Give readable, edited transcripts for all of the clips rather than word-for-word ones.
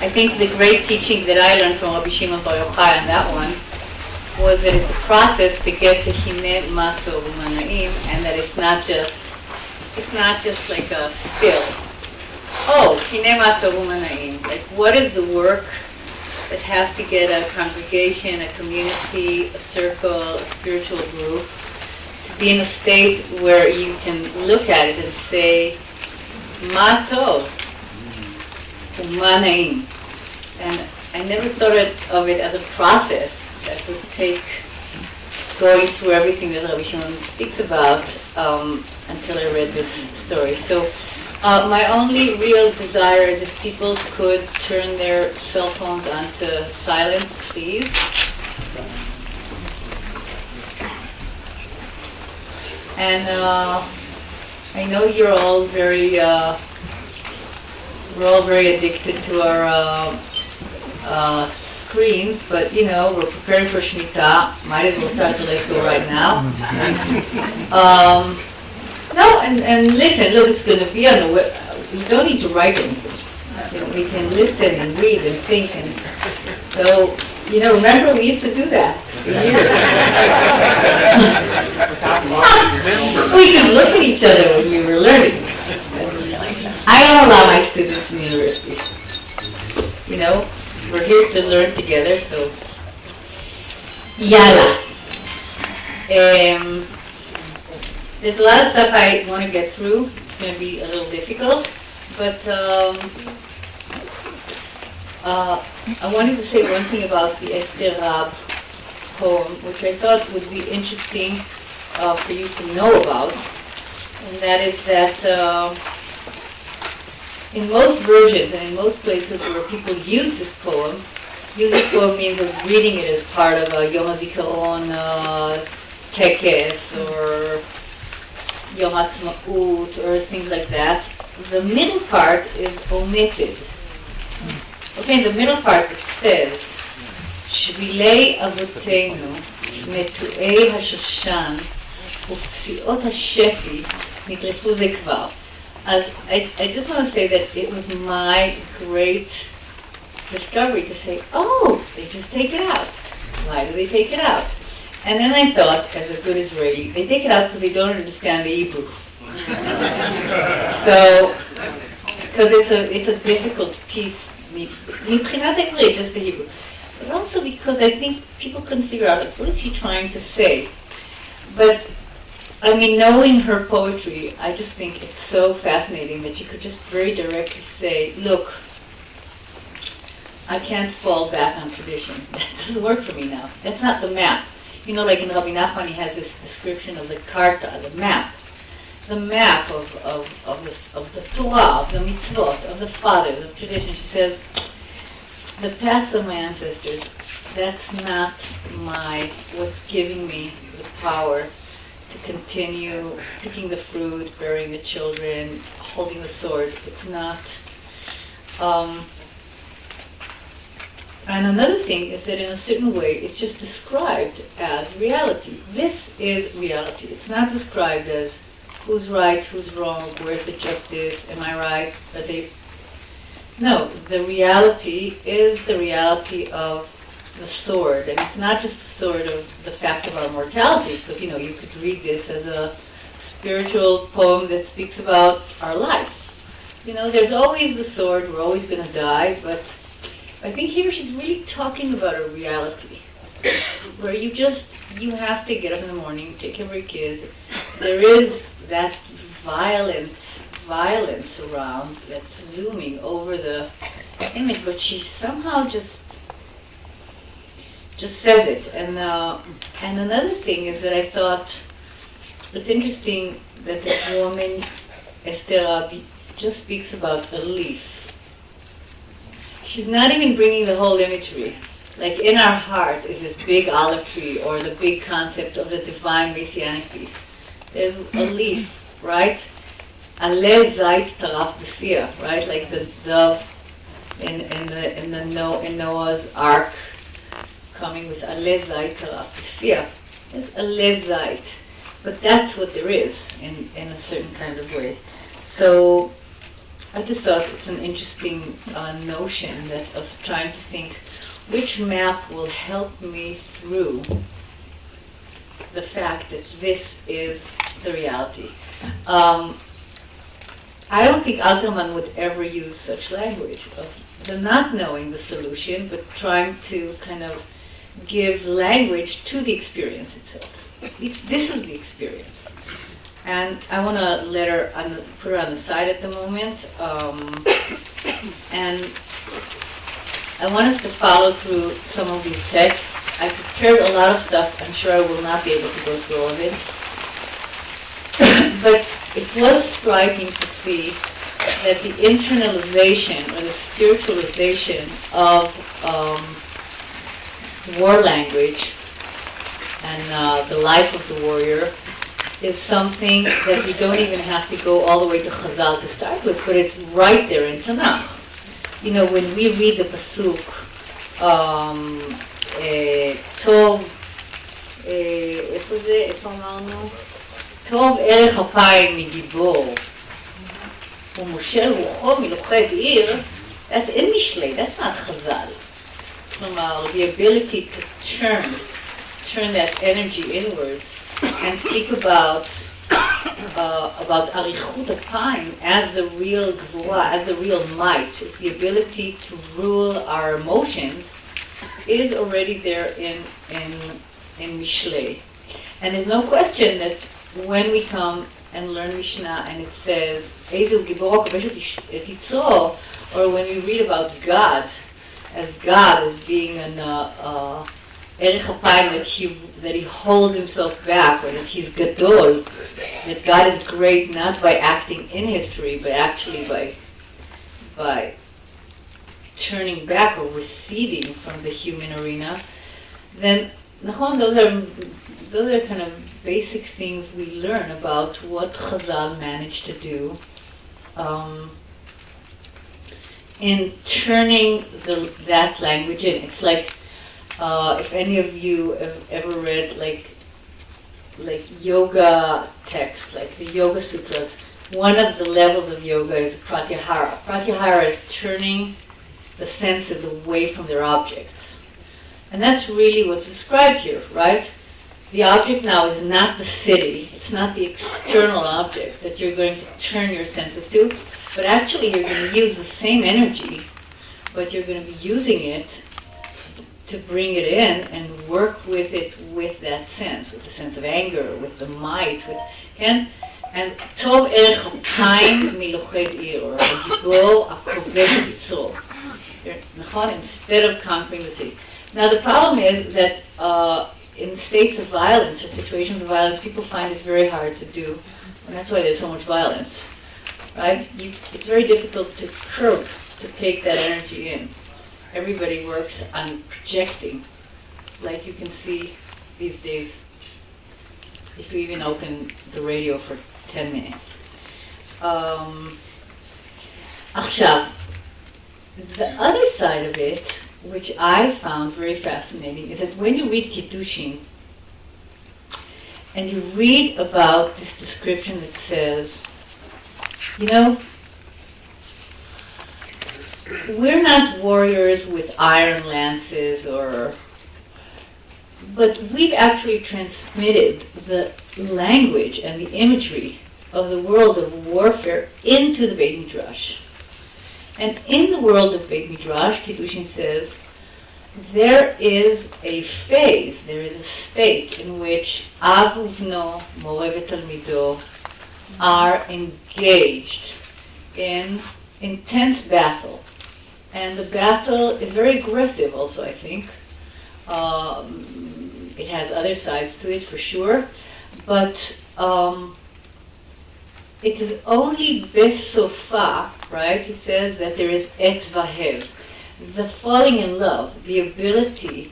I think the great teaching that I learned from Rabbi Shimon Bar Yochai on that one was that it's a process to get to Hine Ma Tov U'ma Na'im, and that it's not just like a still. Oh, Hine Ma Tov U'ma Na'im. Like, what is the work that has to get a congregation, a community, a circle, a spiritual group to be in a state where you can look at it and say, Ma Tov U'ma Na'im. And I never thought of it as a process that would take going through everything that Rabbi Shimon speaks about until I read this story. So my only real desire is if people could turn their cell phones onto silent, please. And I know you're all very, we're all very addicted to our screens, but we're preparing for Shemitah. Might as well start to let go right now. No, and listen, look, it's going to be on the web. You don't need to write anything. We can listen and read and think. And so, remember we used to do that for years. We could look at each other when we were learning. I don't allow my students in university. We're here to learn together, so yalla. There's a lot of stuff I want to get through. It's going to be a little difficult, but I wanted to say one thing about the Esther Rab poem, which I thought would be interesting for you to know about, and that is that in most versions and in most places where people use this poem means as reading it as part of a Yom HaZikaron Tekes or Yom Ha'atzmaut or things like that. The middle part is omitted. Okay, in the middle part it says, Shvilei Avotenu Metu'ei HaShoshan Uftsiot HaShefi Nitrefu Ze Kvar. I just want to say that it was my great discovery to say, oh, they just take it out. Why do they take it out? And then I thought, as a good Israeli, they take it out because they don't understand the Hebrew. So, because it's a difficult piece, מבחינת העברית, just the Hebrew. But also because I think people couldn't figure out, what is he trying to say? But knowing her poetry, I just think it's so fascinating that you could just very directly say, look, I can't fall back on tradition. That doesn't work for me now. That's not the map. Like in Rabbi Nachman, he has this description of the karta, the map of the Torah, of the mitzvot, of the fathers, of tradition. She says, the paths of my ancestors, that's not what's giving me the power to continue picking the fruit, burying the children, holding the sword. It's not. And another thing is that in a certain way, it's just described as reality. This is reality. It's not described as who's right, who's wrong, where's the justice, am I right? No, the reality is the reality of the sword. And it's not just the sword of the fact of our mortality, because, you could read this as a spiritual poem that speaks about our life. There's always the sword, we're always going to die, but I think here she's really talking about a reality where you have to get up in the morning, take care of your kids. There is that violence around that's looming over the image, but she somehow just says it. And another thing is that I thought it's interesting that this woman, Esther Rabi, just speaks about a leaf. She's not even bringing the whole imagery. Like in our heart is this big olive tree or the big concept of the divine messianic peace. There's a leaf, right? Aleh zait taraf b'fia, right? Like the dove in Noah's Ark, coming with aleh zait taraf b'fia. There's aleh zait, but that's what there is in a certain kind of way. So I just thought it's an interesting notion that of trying to think which map will help me through the fact that this is the reality. I don't think Alterman would ever use such language of the not knowing the solution, but trying to kind of give language to the experience itself. This is the experience. And I want to put her on the side at the moment. And I want us to follow through some of these texts. I prepared a lot of stuff. I'm sure I will not be able to go through all of it. But it was striking to see that the internalization or the spiritualization of war language and the life of the warrior is something that we don't even have to go all the way to Chazal to start with, but it's right there in Tanakh. You know, when we read the pasuk, טוב, איפה זה? איפה אמרנו? טוב ערך אפיים מגיבור, ומושל רוחו מלוכד עיר, that's in Mishlei, that's not Chazal. כלומר, the ability to turn that energy inwards and speak about arichut apayim as the real gvura, as the real might, it's the ability to rule our emotions, is already there in Mishlei. And there's no question that when we come and learn Mishnah and it says Ezel Gibor Kovesh et Yitzro, or when we read about God as being an Erech Apayim, that he holds himself back, or that he's Gadol, that God is great not by acting in history, but actually by turning back or receding from the human arena, then those are kind of basic things we learn about what Chazal managed to do in turning that language in. It's like if any of you have ever read like yoga texts, like the Yoga Sutras, one of the levels of yoga is pratyahara. Pratyahara is turning the senses away from their objects. And that's really what's described here, right? The object now is not the city, it's not the external object that you're going to turn your senses to, but actually you're going to use the same energy, but you're going to be using it to bring it in and work with it with that sense, with the sense of anger, with the might, and Tov Erech HaPayim Miloched Ir, or Gibor HaKovesh et Yitzro. Instead of conquering the city. Now the problem is that in states of violence or situations of violence, people find it very hard to do, and that's why there's so much violence, right? It's very difficult to curb, to take that energy in. Everybody works on projecting, like you can see these days, if you even open the radio for 10 minutes. עכשיו, the other side of it, which I found very fascinating, is that when you read Kiddushin, and you read about this description that says, you know, we're not warriors with iron lances, but we've actually transmitted the language and the imagery of the world of warfare into the Beit Midrash. And in the world of Beit Midrash, Kiddushin says, there is a phase, there is a state in which Av uvno, More v'Talmido are engaged in intense battle. And the battle is very aggressive also, I think. It has other sides to it for sure, but it is only besofa, right? He says that there is et vahev, the falling in love, the ability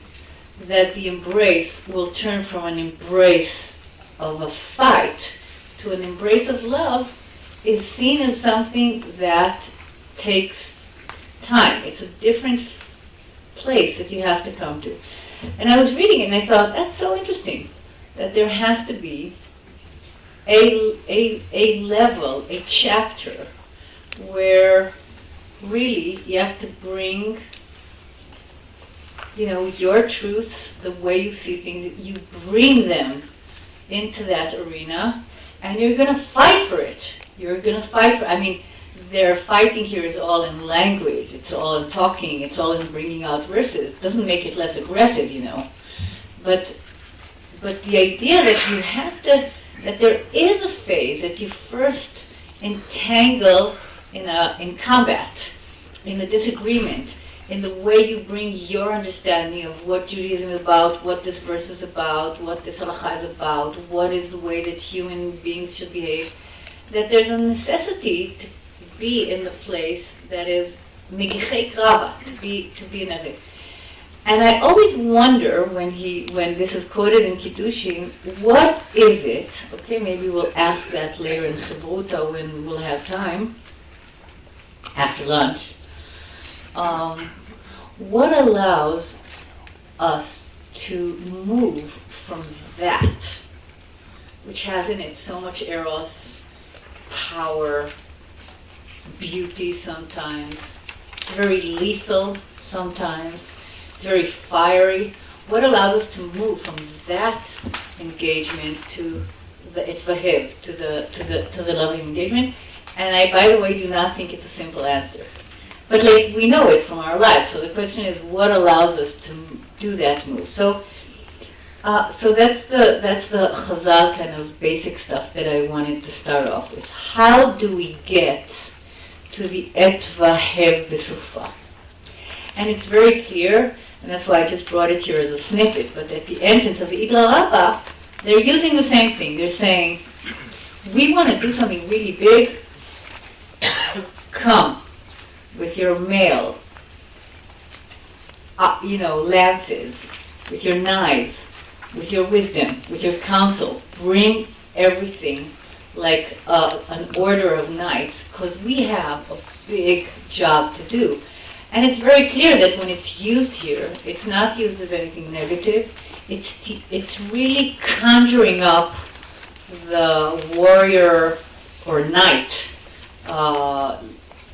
that the embrace will turn from an embrace of a fight to an embrace of love, is seen as something that takes time. It's a different place that you have to come to. And I was reading it and I thought, that's so interesting, that there has to be a level, a chapter where really you have to bring, your truths, the way you see things, you bring them into that arena, and you're going to fight for it. Their fighting here is all in language, it's all in talking, it's all in bringing out verses. It doesn't make it less aggressive, But the idea that there is a phase that you first entangle in combat, in a disagreement, in the way you bring your understanding of what Judaism is about, what this verse is about, what this halakha is about, what is the way that human beings should behave, that there's a necessity to be in the place that is megichei krava, to be in that place. And I always wonder when this is quoted in Kiddushin, what is it? Okay, maybe we'll ask that later in Chevruta when we'll have time, after lunch. What allows us to move from that, which has in it so much eros, power, beauty sometimes, it's very lethal sometimes, it's very fiery. What allows us to move from that engagement to the itvahiv, to the loving engagement? And I, by the way, do not think it's a simple answer. But we know it from our lives. So the question is, what allows us to do that move? So that's the Chazal kind of basic stuff that I wanted to start off with. How do we get to the et vahev b'sufa? And it's very clear, and that's why I just brought it here as a snippet. But at the entrance of the Idla Rabbah, they're using the same thing. They're saying, we want to do something really big. Come with your mail, lances, with your knives, with your wisdom, with your counsel. Bring everything like an order of knights, because we have a big job to do. And it's very clear that when it's used here, it's not used as anything negative. It's really conjuring up the warrior or knight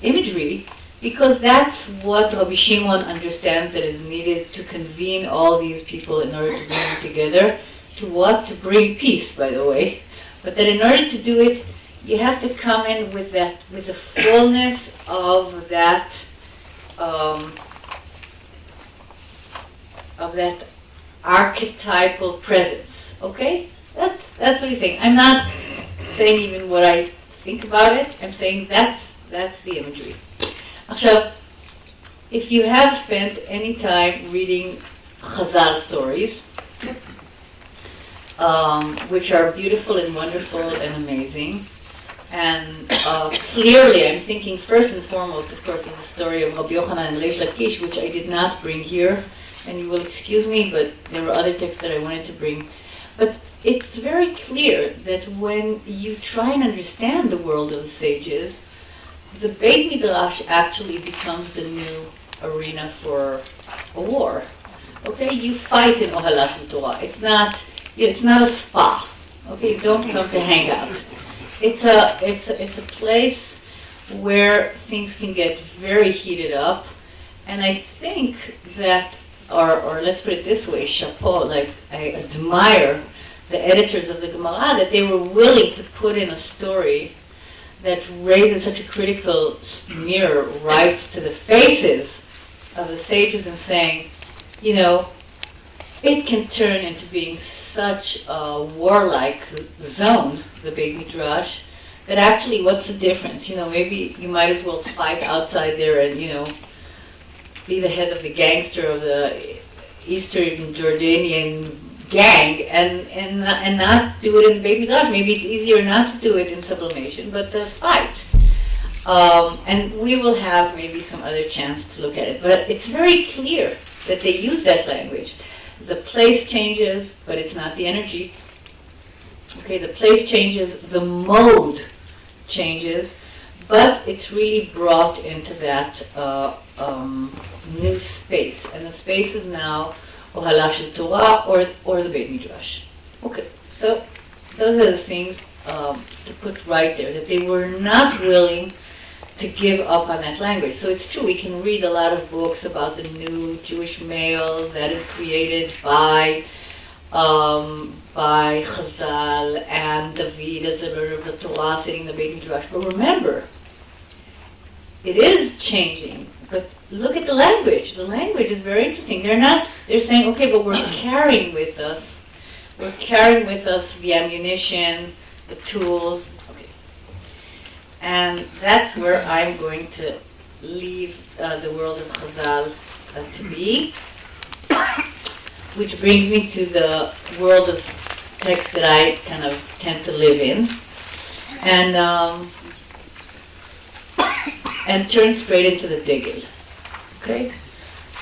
imagery, because that's what Rabbi Shimon understands that is needed to convene all these people in order to bring them together. To what? To bring peace, by the way. But that in order to do it, you have to come in with the fullness of that archetypal presence. Okay? That's what he's saying. I'm not saying even what I think about it. I'm saying that's the imagery. Now, if you have spent any time reading Chazal stories, which are beautiful and wonderful and amazing, and clearly I'm thinking first and foremost, of course, of the story of Rabbi Yochanan and Reish Lakish, which I did not bring here, and you will excuse me, but there were other texts that I wanted to bring. But it's very clear that when you try and understand the world of the sages, the Beit Midrash actually becomes the new arena for a war. Okay, you fight in Ohala Shel Torah. It's not a spa. Okay, you don't come to hang out. It's a place where things can get very heated up, and I think that, or let's put it this way, chapeau. Like, I admire the editors of the Gemara that they were willing to put in a story that raises such a critical smear right to the faces of the sages and saying, it can turn into being such a warlike zone, the Beit Midrash, that actually what's the difference? Maybe you might as well fight outside there and, be the head of the gangster of the Eastern Jordanian gang and not do it in Beit Midrash. Maybe it's easier not to do it in sublimation, but to fight. And we will have maybe some other chance to look at it. But it's very clear that they use that language. The place changes, but it's not the energy. Okay, the place changes, the mode changes, but it's really brought into that new space. And the space is now Ohala Shel Torah or the Beit Midrash. Okay, so those are the things to put right there, that they were not willing to give up on that language. So it's true, we can read a lot of books about the new Jewish male that is created by Chazal and David as the learner of the Torah sitting in the Beit Midrash. But remember, it is changing. But look at the language. The language is very interesting. They're saying, okay, but we're carrying with us the ammunition, the tools. Okay. And that's where I'm going to leave the world of Chazal to be. Which brings me to the world of text that I kind of tend to live in, and turn straight into the Degel. Okay?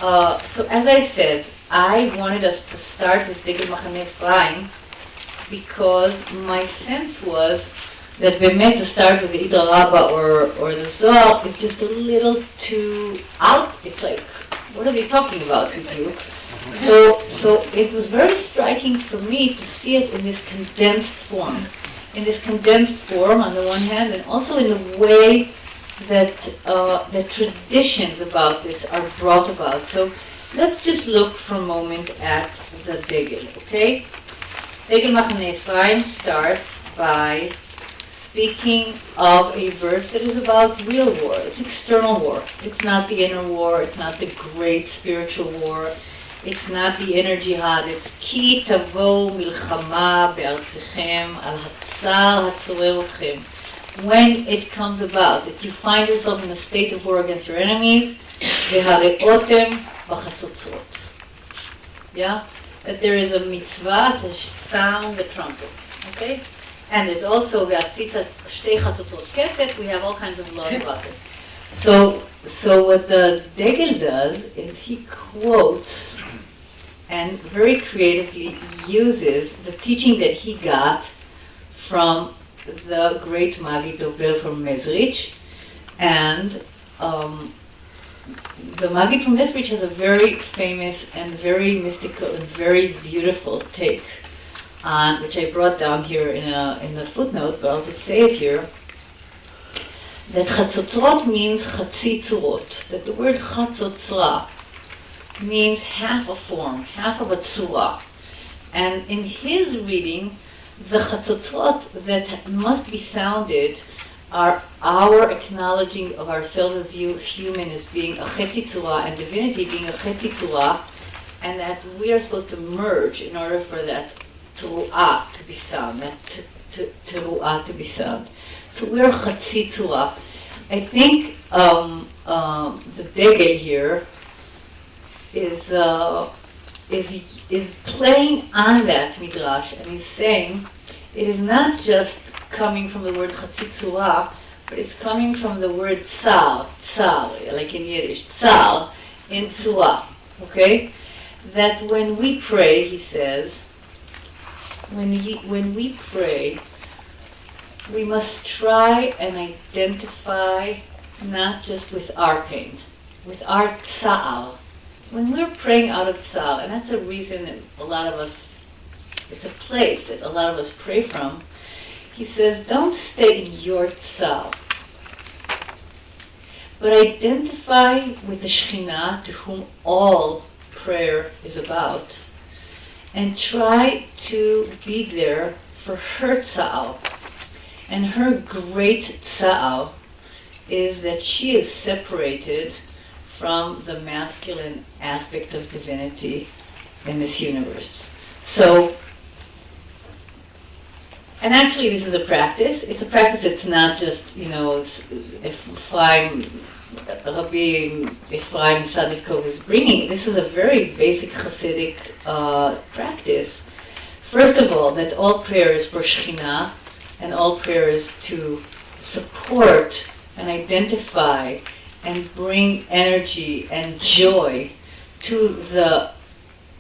So as I said, I wanted us to start with Degel Machane Ephraim because my sense was that Bemet to start with the Idra Rabbah or the Zohar is just a little too out. It's like, what are they talking about, you two? So it was very striking for me to see it in this condensed form. In this condensed form on the one hand, and also in the way that the traditions about this are brought about. So let's just look for a moment at the Degel, okay? Degel Machane Ephraim starts by speaking of a verse that is about real war. It's external war. It's not the inner war. It's not the great spiritual war. It's not the inner jihad. It's Ki tavo milchama be'artzechem al hatzar hatzoreh otchem. When it comes about that you find yourself in a state of war against your enemies, ve'hareotem b'chatzotzot. Yeah? That there is a mitzvah to sound the trumpets. Okay? And there's also ve'asita shtei chatzotzot keset. We have all kinds of laws about it. So what the Degel does is he quotes and very creatively uses the teaching that he got from the great Maggid Dober from Mezrich. And the Maggid from Mezrich has a very famous and very mystical and very beautiful take on, which I brought down here in the footnote, but I'll just say it here. That Chatzotzrot means Chatzi Tzurot. That the word Chatzotzra means half a form, half of a tzura. And in his reading, the Chatzotzrot that must be sounded are our acknowledging of ourselves as human as being a Chetzi Tzura and divinity being a Chetzi Tzura, and that we are supposed to merge in order for that Teruah to be sound, that Teruah to be sound. So we're Chatzi Tzura. I think the Degel here is playing on that midrash, and he's saying it is not just coming from the word Chatzi Tzura, but it's coming from the word tsar, like in Yiddish, tsar, in Tzura. Okay, that when we pray, he says, when we pray, we must try and identify not just with our pain, with our tsa'ar. When we're praying out of tsa'ar, and that's a reason that a lot of us, it's a place that a lot of us pray from, he says, don't stay in your tsa'ar, but identify with the Shekhinah to whom all prayer is about, and try to be there for her tsa'ar. And her great tsa'ar is that she is separated from the masculine aspect of divinity in this universe. So, and actually this is a practice. It's a practice that's not just, if Rabbi Ephraim Sadikov is bringing, this is a very basic Hasidic practice. First of all, that all prayer is for Shekhinah, and all prayer is to support and identify and bring energy and joy to the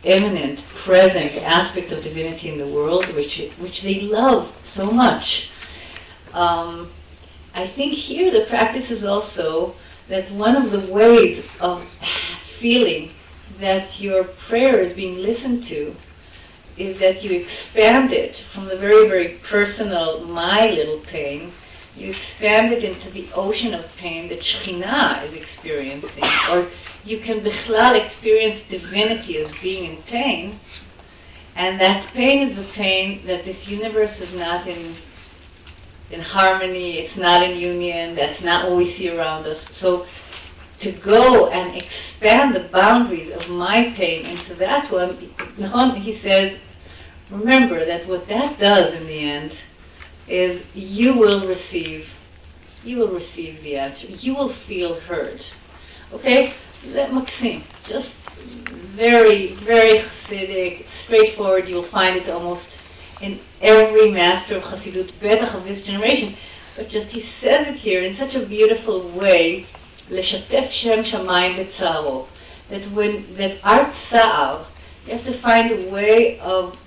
immanent, present aspect of divinity in the world, which they love so much. I think here the practice is also that one of the ways of feeling that your prayer is being listened to is that you expand it from the very, very personal, my little pain, you expand it into the ocean of pain that Shekhinah is experiencing, or you can bichlal experience divinity as being in pain, and that pain is the pain that this universe is not in harmony, it's not in union, that's not what we see around us. So to go and expand the boundaries of my pain into that one, he says, remember that what that does in the end is you will receive the answer. You will feel heard. Okay? Let Maksim, just very, very Hasidic, straightforward. You'll find it almost in every master of Hasidut, betach of this generation. But just he says it here in such a beautiful way, Leshatef Shem Shamayim B'tzaro, that our tzar, you have to find a way of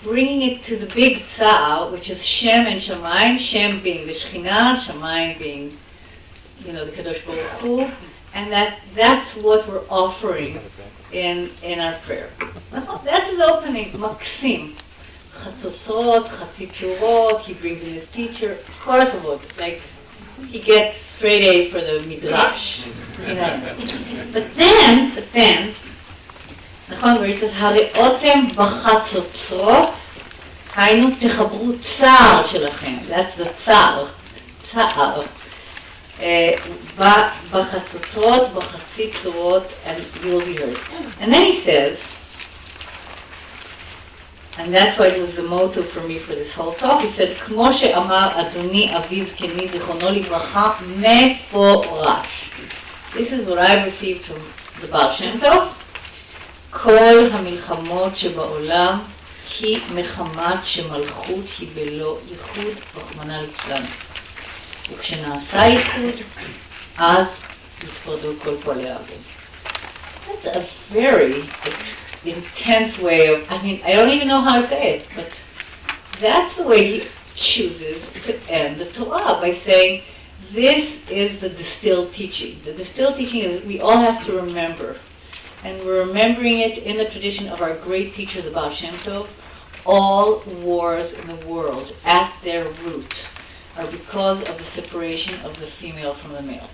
bringing it to the big tzar, which is Shem and Shamayim, Shem being the Shekhinah, Shamayim being, the Kadosh Baruch Hu, and that's what we're offering in our prayer. That's his opening, Maksim. Chatzotzot, Chatzitzurot, he brings in his teacher, Kol HaKavod, like he gets straight A for the Midrash. But then, where he says, הראותם בחצוצרות, היינו תחברו צער שלכם. That's the צער. בחצוצרות, בחצי צורות, and you will be heard. And then he says, and that's why it was the motto for me for this whole talk, he said, כמו שאמר אדוני אבי זקני זיכרונו לברכה, מפורש. This is what I received from the Baal Shem Tov. כל המלחמות שבעולם היא מחמת שמלכות היא בלא ייחוד, רחמנא ליצלן. וכשנעשה ייחוד, אז יתפרדו כל פועלי האוויר. That's a very intense way of, I don't even know how to say it, but that's the way he chooses to end the Torah, by saying, this is the distilled teaching. The distilled teaching is we all have to remember. And we're remembering it in the tradition of our great teacher, the Baal Shem Tov. All wars in the world, at their root, are because of the separation of the female from the male.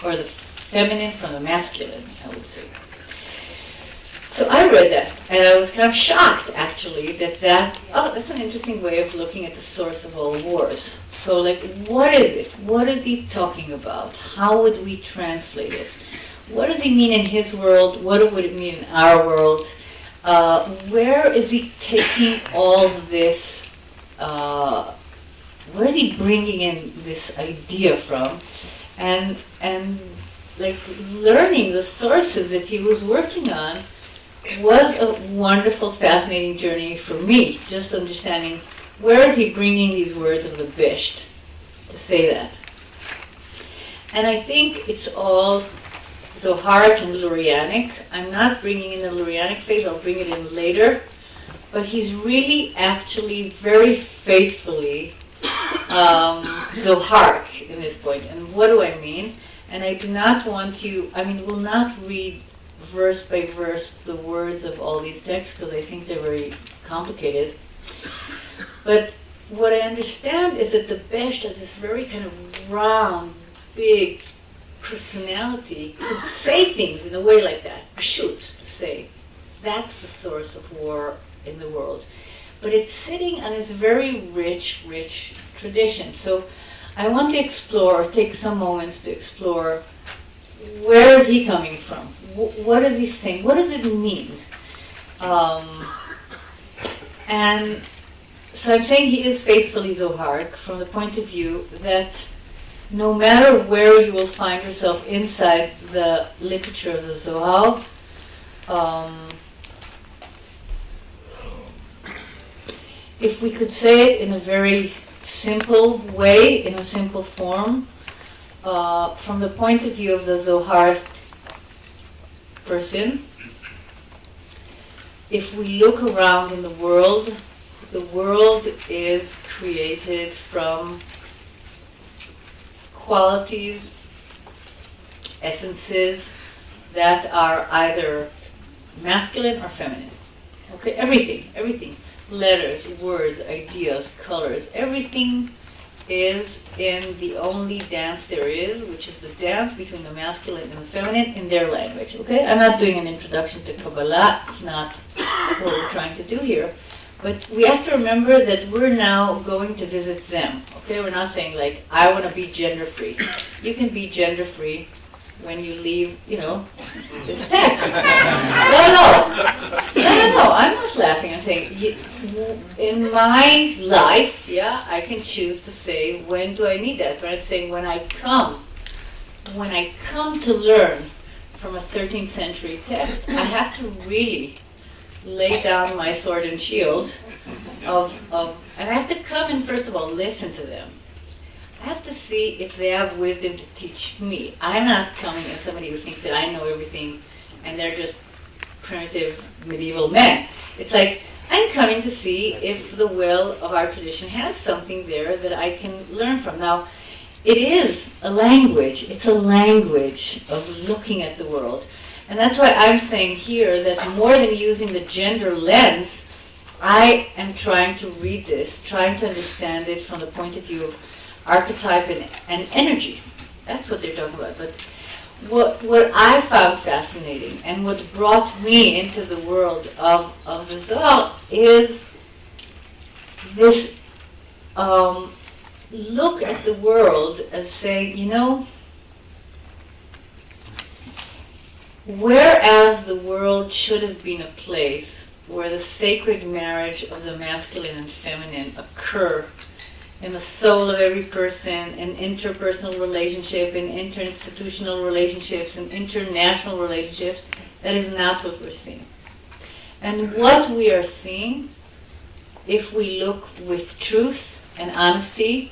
Or the feminine from the masculine, I would say. So I read that, and I was kind of shocked, actually, that's an interesting way of looking at the source of all wars. So, what is it? What is he talking about? How would we translate it? What does he mean in his world? What would it mean in our world? Where is he taking all this, where is he bringing in this idea from? And learning the sources that he was working on was a wonderful, fascinating journey for me, just understanding where is he bringing these words of the Bisht to say that. And I think it's all Zoharic and Lurianic. I'm not bringing in the Lurianic phase, I'll bring it in later. But he's really actually very faithfully Zoharic in this point. And what do I mean? And I do not want to, will not read verse by verse the words of all these texts because I think they're very complicated. But what I understand is that the Besht has this very kind of round, big personality, could say things in a way like that, shoot, say. That's the source of war in the world. But it's sitting on this very rich, rich tradition. So I want to explore, or take some moments to explore, where is he coming from? What is he saying? What does it mean? And so I'm saying he is faithfully Zoharic from the point of view that no matter where you will find yourself inside the literature of the Zohar, if we could say it in a very simple way, in a simple form, from the point of view of the Zoharist person, if we look around in the world is created from qualities, essences that are either masculine or feminine. Okay, everything. Letters, words, ideas, colors, everything is in the only dance there is, which is the dance between the masculine and the feminine in their language. Okay, I'm not doing an introduction to Kabbalah. It's not what we're trying to do here. But we have to remember that we're now going to visit them. Okay, we're not saying like, I want to be gender free. You can be gender free when you leave, this text. No, I'm not laughing. I'm saying, in my life, I can choose to say, when do I need that? But I'm saying, when I come to learn from a 13th century text, I have to really lay down my sword and shield and I have to come and first of all listen to them. I have to see if they have wisdom to teach me. I'm not coming as somebody who thinks that I know everything and they're just primitive medieval men. It's like, I'm coming to see if the well of our tradition has something there that I can learn from. Now, it is a language. It's a language of looking at the world. And that's why I'm saying here that more than using the gender lens, I am trying to read this, trying to understand it from the point of view of archetype and energy. That's what they're talking about. But what I found fascinating and what brought me into the world of the Zohar is this look at the world as saying, whereas the world should have been a place where the sacred marriage of the masculine and feminine occur in the soul of every person, in interpersonal relationship, in interinstitutional relationships, in international relationships, that is not what we're seeing. And what we are seeing, if we look with truth and honesty,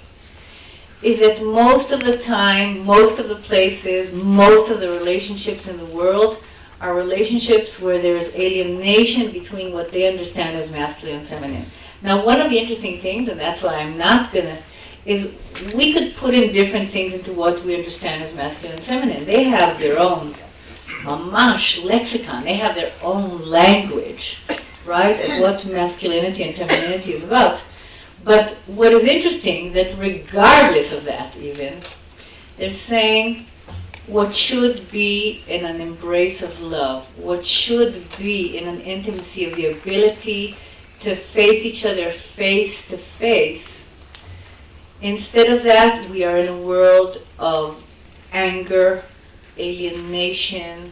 is that most of the time, most of the places, most of the relationships in the world are relationships where there is alienation between what they understand as masculine and feminine. Now, one of the interesting things, and that's why I'm not gonna, is we could put in different things into what we understand as masculine and feminine. They have their own mamash lexicon. They have their own language, right, of what masculinity and femininity is about. But what is interesting, that regardless of that even, they're saying what should be in an embrace of love, what should be in an intimacy of the ability to face each other face to face. Instead of that, we are in a world of anger, alienation,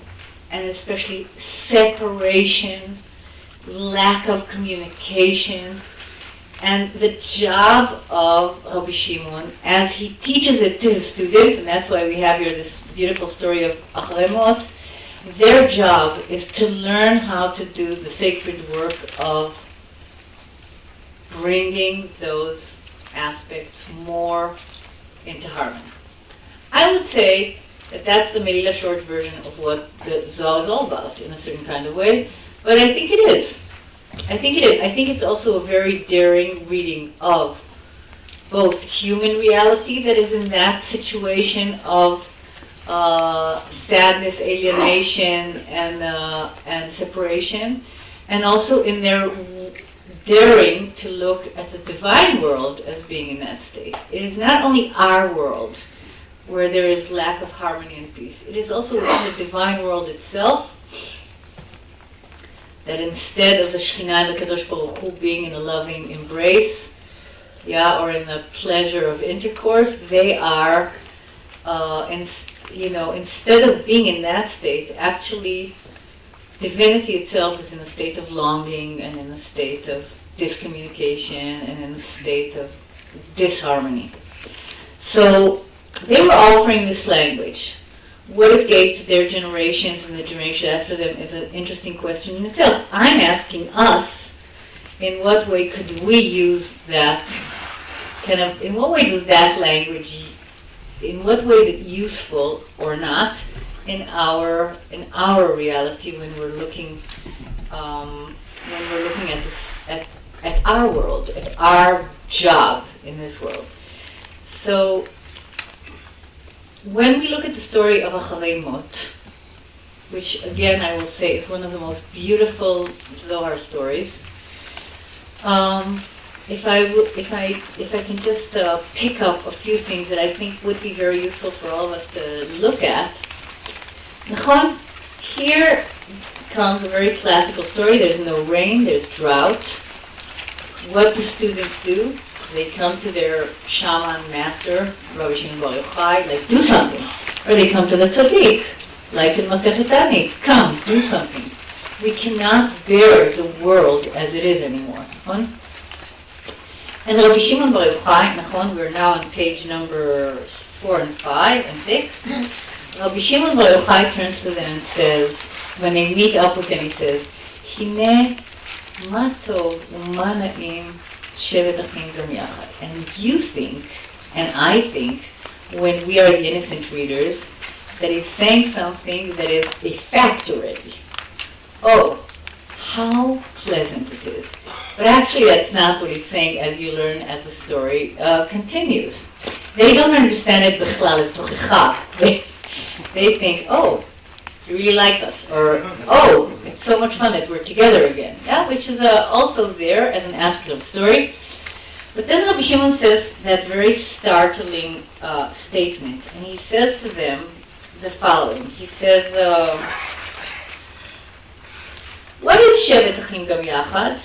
and especially separation, lack of communication. And the job of Rabbi Shimon, as he teaches it to his students, and that's why we have here this beautiful story of Acharei Mot, their job is to learn how to do the sacred work of bringing those aspects more into harmony. I would say that that's the Melila short version of what the Zohar is all about in a certain kind of way, but I think it is. I think it's also a very daring reading of both human reality that is in that situation of sadness, alienation, and separation, and also in their daring to look at the divine world as being in that state. It is not only our world where there is lack of harmony and peace. It is also within the divine world itself, that instead of the Shekhinah and the Kadosh Baruch Hu being in a loving embrace, or in the pleasure of intercourse, they are, instead of being in that state, actually, divinity itself is in a state of longing and in a state of discommunication and in a state of disharmony. So they were offering this language. What it gave to their generations and the generation after them is an interesting question in itself. I'm asking us, in what way could we use that in what way does that language, in what way is it useful or not in our reality when we're looking at this, at our world, at our job in this world. So when we look at the story of Acharei Mot, which again I will say is one of the most beautiful Zohar stories, if I can just pick up a few things that I think would be very useful for all of us to look at. Nachon, here comes a very classical story. There's no rain, there's drought. What do students do? They come to their shaman master, Rabbi Shimon Bar Yochai, like, do something. Or they come to the tzaddik, like in Masechet Tanit, come, do something. We cannot bear the world as it is anymore. Nachon? And Rabbi Shimon Bar Yochai, Nachon, we're now on page number 4 and 5 and 6. Rabbi Shimon Bar Yochai turns to them and says, when they meet up with him, he says, Hine ma tov u'ma na'im shevet achim gam yachad. And you think, and I think, when we are the innocent readers, that he's saying something that is a fact already. Oh, how pleasant it is. But actually that's not what he's saying, as you learn as the story continues. They don't understand it b'chlal as tochicha. They think, oh, he really likes us, or oh, it's so much fun that we're together again. Yeah, which is also there as an aspect of the story. But then Rabbi Shimon says that very startling statement, and he says to them the following. He says, what is Shevet Achim Gam Yachad?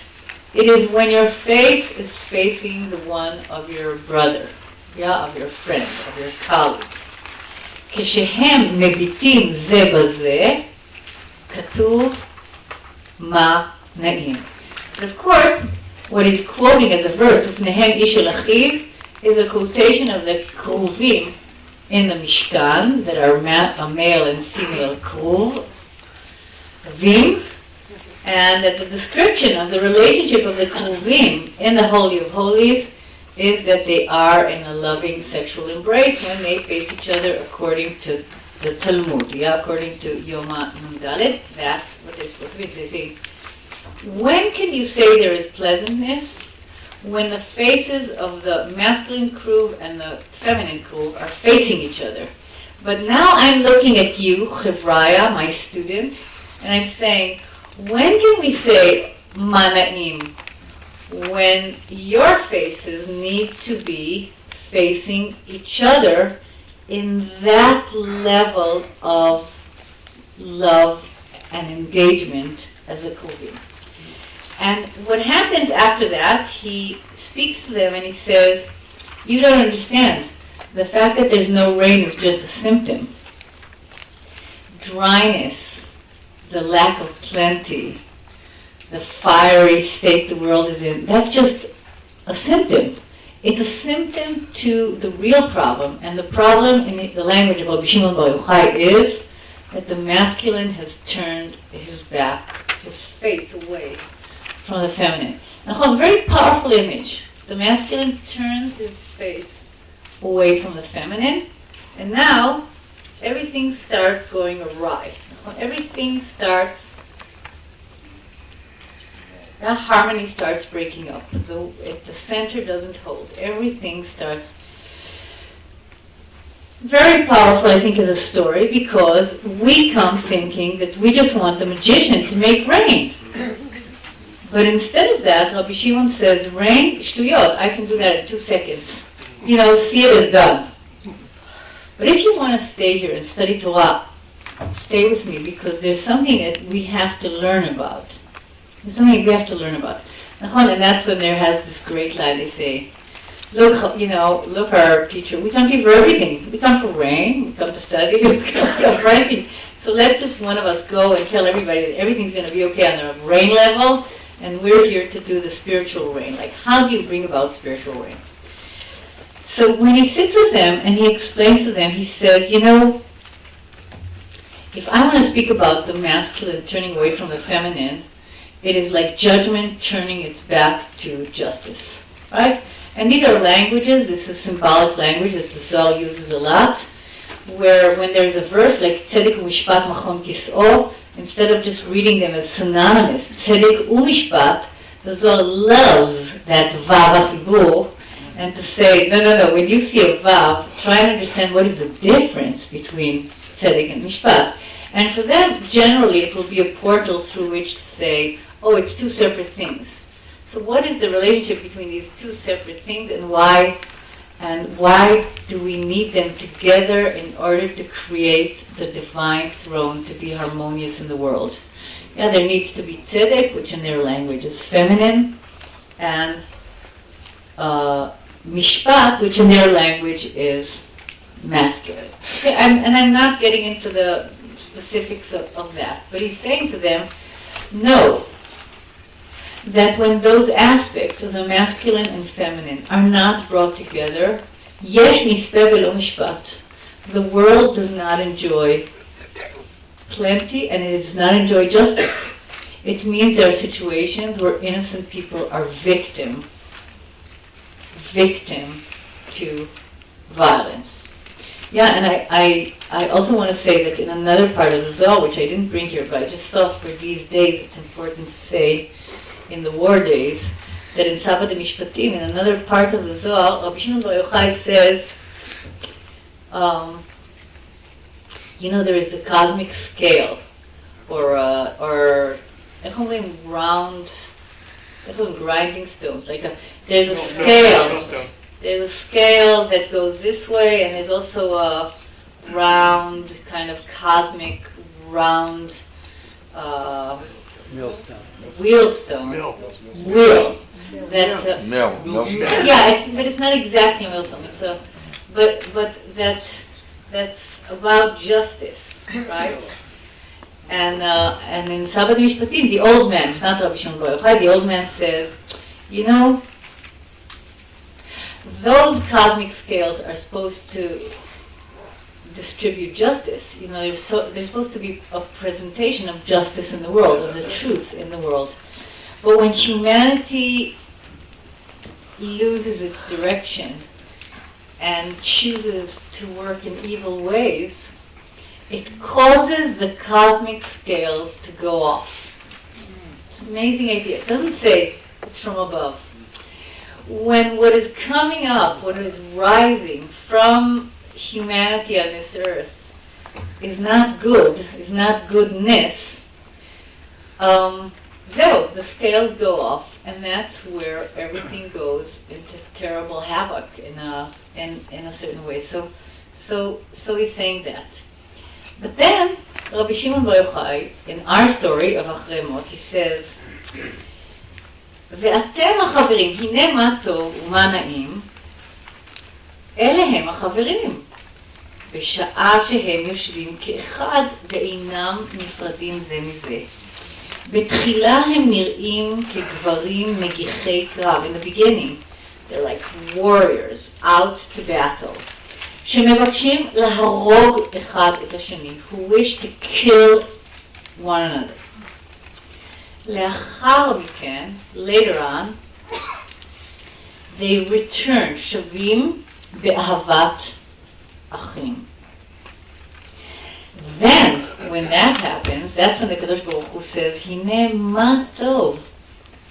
It is when your face is facing the one of your brother, yeah, of your friend, of your colleague. כשהם מביטים זה בזה, כתוב מה נעים. But of course, what he's quoting as a verse, ופניהם איש אל אחיו, is a quotation of the kruvim in the Mishkan, that are a male and female kruv, vim, and that the description of the relationship of the kruvim in the Holy of Holies is that they are in a loving sexual embrace when they face each other according to the Talmud, yeah, according to Yoma Nun Dalet. That's what they're supposed to be. So you see, when can you say there is pleasantness? When the faces of the masculine kruv and the feminine kruv are facing each other. But now I'm looking at you, Chevraya, my students, and I'm saying, when can we say Mana'im? When your faces need to be facing each other in that level of love and engagement as a Kuvim. And what happens after that, he speaks to them and he says, you don't understand. The fact that there's no rain is just a symptom. Dryness, the lack of plenty, the fiery state the world is in, that's just a symptom. It's a symptom to the real problem, and the problem in the language of Rabbi Shimon Bar Yochai is that the masculine has turned his back, his face away from the feminine. Now, a very powerful image. The masculine turns his face away from the feminine, and now everything starts going awry. Everything starts, that harmony starts breaking up. The center doesn't hold. Everything starts. Very powerful, I think, in the story, because we come thinking that we just want the magician to make rain. But instead of that, Rabbi Shimon says, rain, shtuyot, I can do that in 2 seconds. You know, see it as done. But if you want to stay here and study Torah, stay with me, because there's something that we have to learn about. There's something we have to learn about. And that's when there has this great line, they say, look, look, our teacher, we come here for everything. We come for rain, we come to study, we come for anything. So let's just one of us go and tell everybody that everything's going to be okay on the rain level, and we're here to do the spiritual rain. Like, how do you bring about spiritual rain? So when he sits with them and he explains to them, he says, if I want to speak about the masculine turning away from the feminine, it is like judgment turning its back to justice, right? And these are languages, this is symbolic language that the Zohar uses a lot, where when there's a verse like Tzedek u'mishpat machon kis'o, instead of just reading them as synonymous, Tzedek u'mishpat, the Zohar loves that vav ha'chibur, and to say, no, when you see a vav, try and understand what is the difference between Tzedek and mishpat. And for them, generally, it will be a portal through which to say, oh, it's 2 separate things. So what is the relationship between these two separate things, and why do we need them together in order to create the divine throne to be harmonious in the world? Yeah, there needs to be tzedek, which in their language is feminine, and mishpat, which in their language is masculine. Okay, I'm not getting into the specifics of that, but he's saying to them, know that when those aspects of the masculine and feminine are not brought together, yesh nispe velo mishpat. The world does not enjoy plenty, and it does not enjoy justice. It means there are situations where innocent people are victim to violence. Yeah, and I also want to say that in another part of the Zohar, which I didn't bring here, but I just thought for these days it's important to say, in the war days, that in Saba de Mishpatim, in another part of the Zohar, Rabbi Shimon Bar Yochai says, there is the cosmic scale, or grinding stones. There's a scale. There's a scale that goes this way, and there's also a round, kind of cosmic, round wheelstone. Wheel. That's but it's not exactly a millstone. But that's about justice, right? And in Sabbat Mishpatim, the old man, it's not Rabbi Shimon Bar Yochai, the old man says, those cosmic scales are supposed to distribute justice. There's supposed to be a presentation of justice in the world, of the truth in the world. But when humanity loses its direction and chooses to work in evil ways, it causes the cosmic scales to go off. It's an amazing idea. It doesn't say it's from above. When what is coming up, what is rising from humanity on this earth is not good, is not goodness, the scales go off, and that's where everything goes into terrible havoc in a certain way. So he's saying that. But then Rabbi Shimon Bar Yochai, in our story of Achrei Mot, he says, ואתם החברים, הנה מה טוב ומה נעים, אלה הם החברים, בשעה שהם יושבים כאחד ואינם נפרדים זה מזה. בתחילה הם נראים כגברים מגיחי קרב. In the beginning, they're like warriors out to battle, שמבקשים להרוג אחד את השני, who wish to kill one another. לאחר מכן, later on, they return, שווים באהבת אחים. Then, when that happens, that's when the Kadosh Baruch Hu says, הנה מה טוב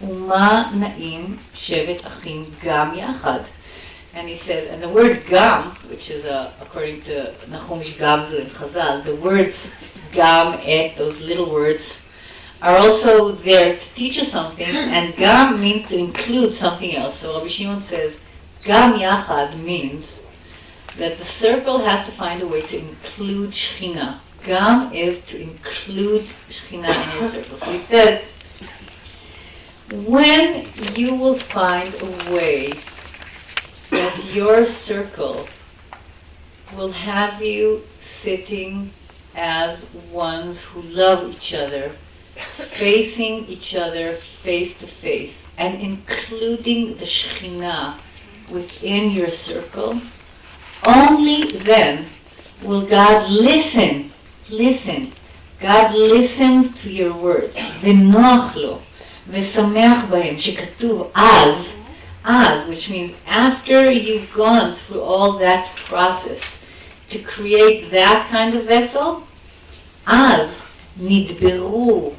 ומה נעים שבת אחים גם יחד. And he says, and the word gam, which is according to Nachumish Gamzu in Chazal, the words gam, et, those little words, are also there to teach us something, and gam means to include something else. So Rabbi Shimon says, gam yachad means that the circle has to find a way to include Shekhinah. Gam is to include Shekhinah in your circle. So he says, when you will find a way that your circle will have you sitting as ones who love each other, facing each other face to face, and including the Shekhinah within your circle, only then will God listen. God listens to your words. ונוח לו, ושמח בהם, שכתוב as, which means after you've gone through all that process to create that kind of vessel, אז נדברו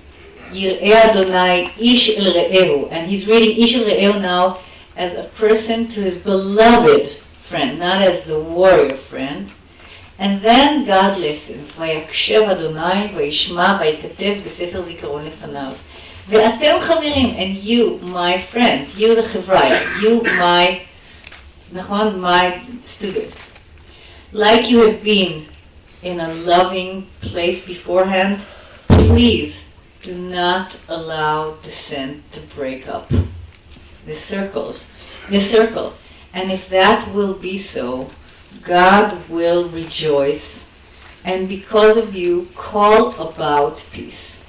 יראי אדוני איש אל רעהו. And he's reading איש אל רעהו now as a person to his beloved friend, not as the warrior friend. And then God listens. ויקשב אדוני וישמע ויכתב בספר זיכרון לפניו. ואתם חברים, and you, my friends, you the חברה, you my, נכון, my students. Like you have been in a loving place beforehand, please do not allow dissent to break up this circle. And if that will be so, God will rejoice, and because of you, call about peace.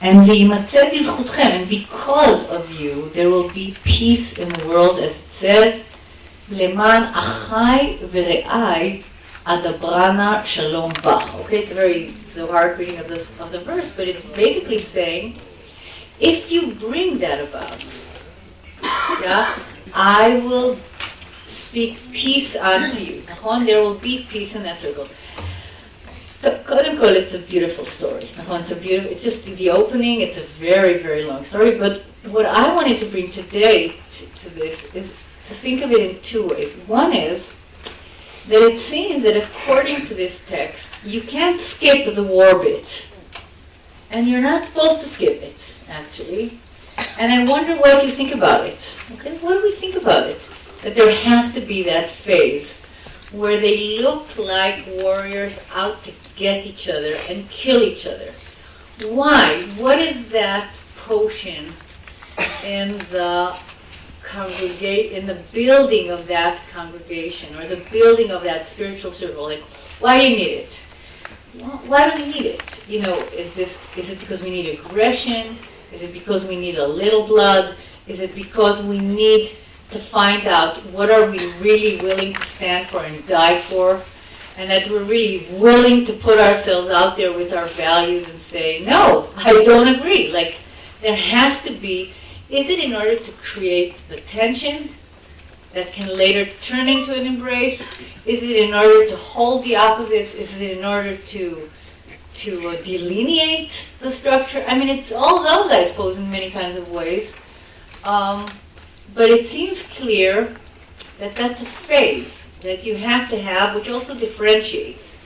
And v'yimatzeh b'zchutchem, and because of you, there will be peace in the world, as it says, leman achai v're'ai adabrana shalom bach. Okay, it's a hard reading of the verse, but it's basically saying, if you bring that about, yeah, I will speak peace unto you. There will be peace in that circle. It's a beautiful story. It's just the opening. It's a very, very long story. But what I wanted to bring today to this is to think of it in two ways. One is that it seems that according to this text, you can't skip the war bit. And you're not supposed to skip it, actually. And I wonder what you think about it. Okay, what do we think about it? That there has to be that phase where they look like warriors out to get each other and kill each other. Why? What is that potion in the in the building of that congregation, or the building of that spiritual circle? Like, why do you need it? Why do we need it? Is it because we need aggression? Is it because we need a little blood? Is it because we need to find out what are we really willing to stand for and die for? And that we're really willing to put ourselves out there with our values and say, no, I don't agree. Like, there has to be, is it in order to create the tension that can later turn into an embrace? Is it in order to hold the opposites? Is it in order to delineate the structure? I mean, it's all those, I suppose, in many kinds of ways. But it seems clear that that's a phase that you have to have, which also differentiates.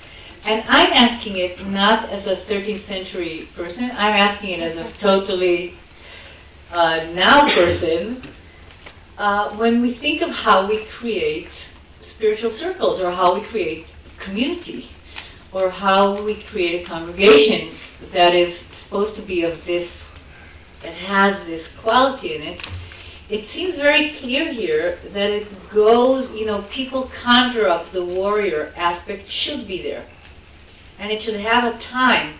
And I'm asking it not as a 13th century person, I'm asking it as a totally now person. When we think of how we create spiritual circles, or how we create community, or how we create a congregation that is supposed to be of this, that has this quality in it, it seems very clear here that it goes, people conjure up the warrior aspect should be there. And it should have a time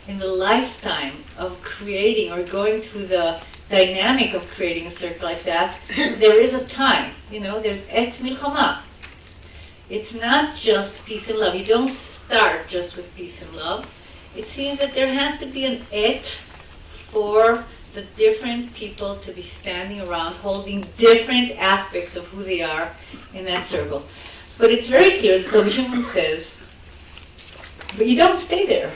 in the lifetime of creating or going through the dynamic of creating a circle like that. There is a time, there's et milchama. It's not just peace and love. You don't start just with peace and love. It seems that there has to be an et for the different people to be standing around holding different aspects of who they are in that circle. But it's very clear that Rabbi Shimon says, but you don't stay there.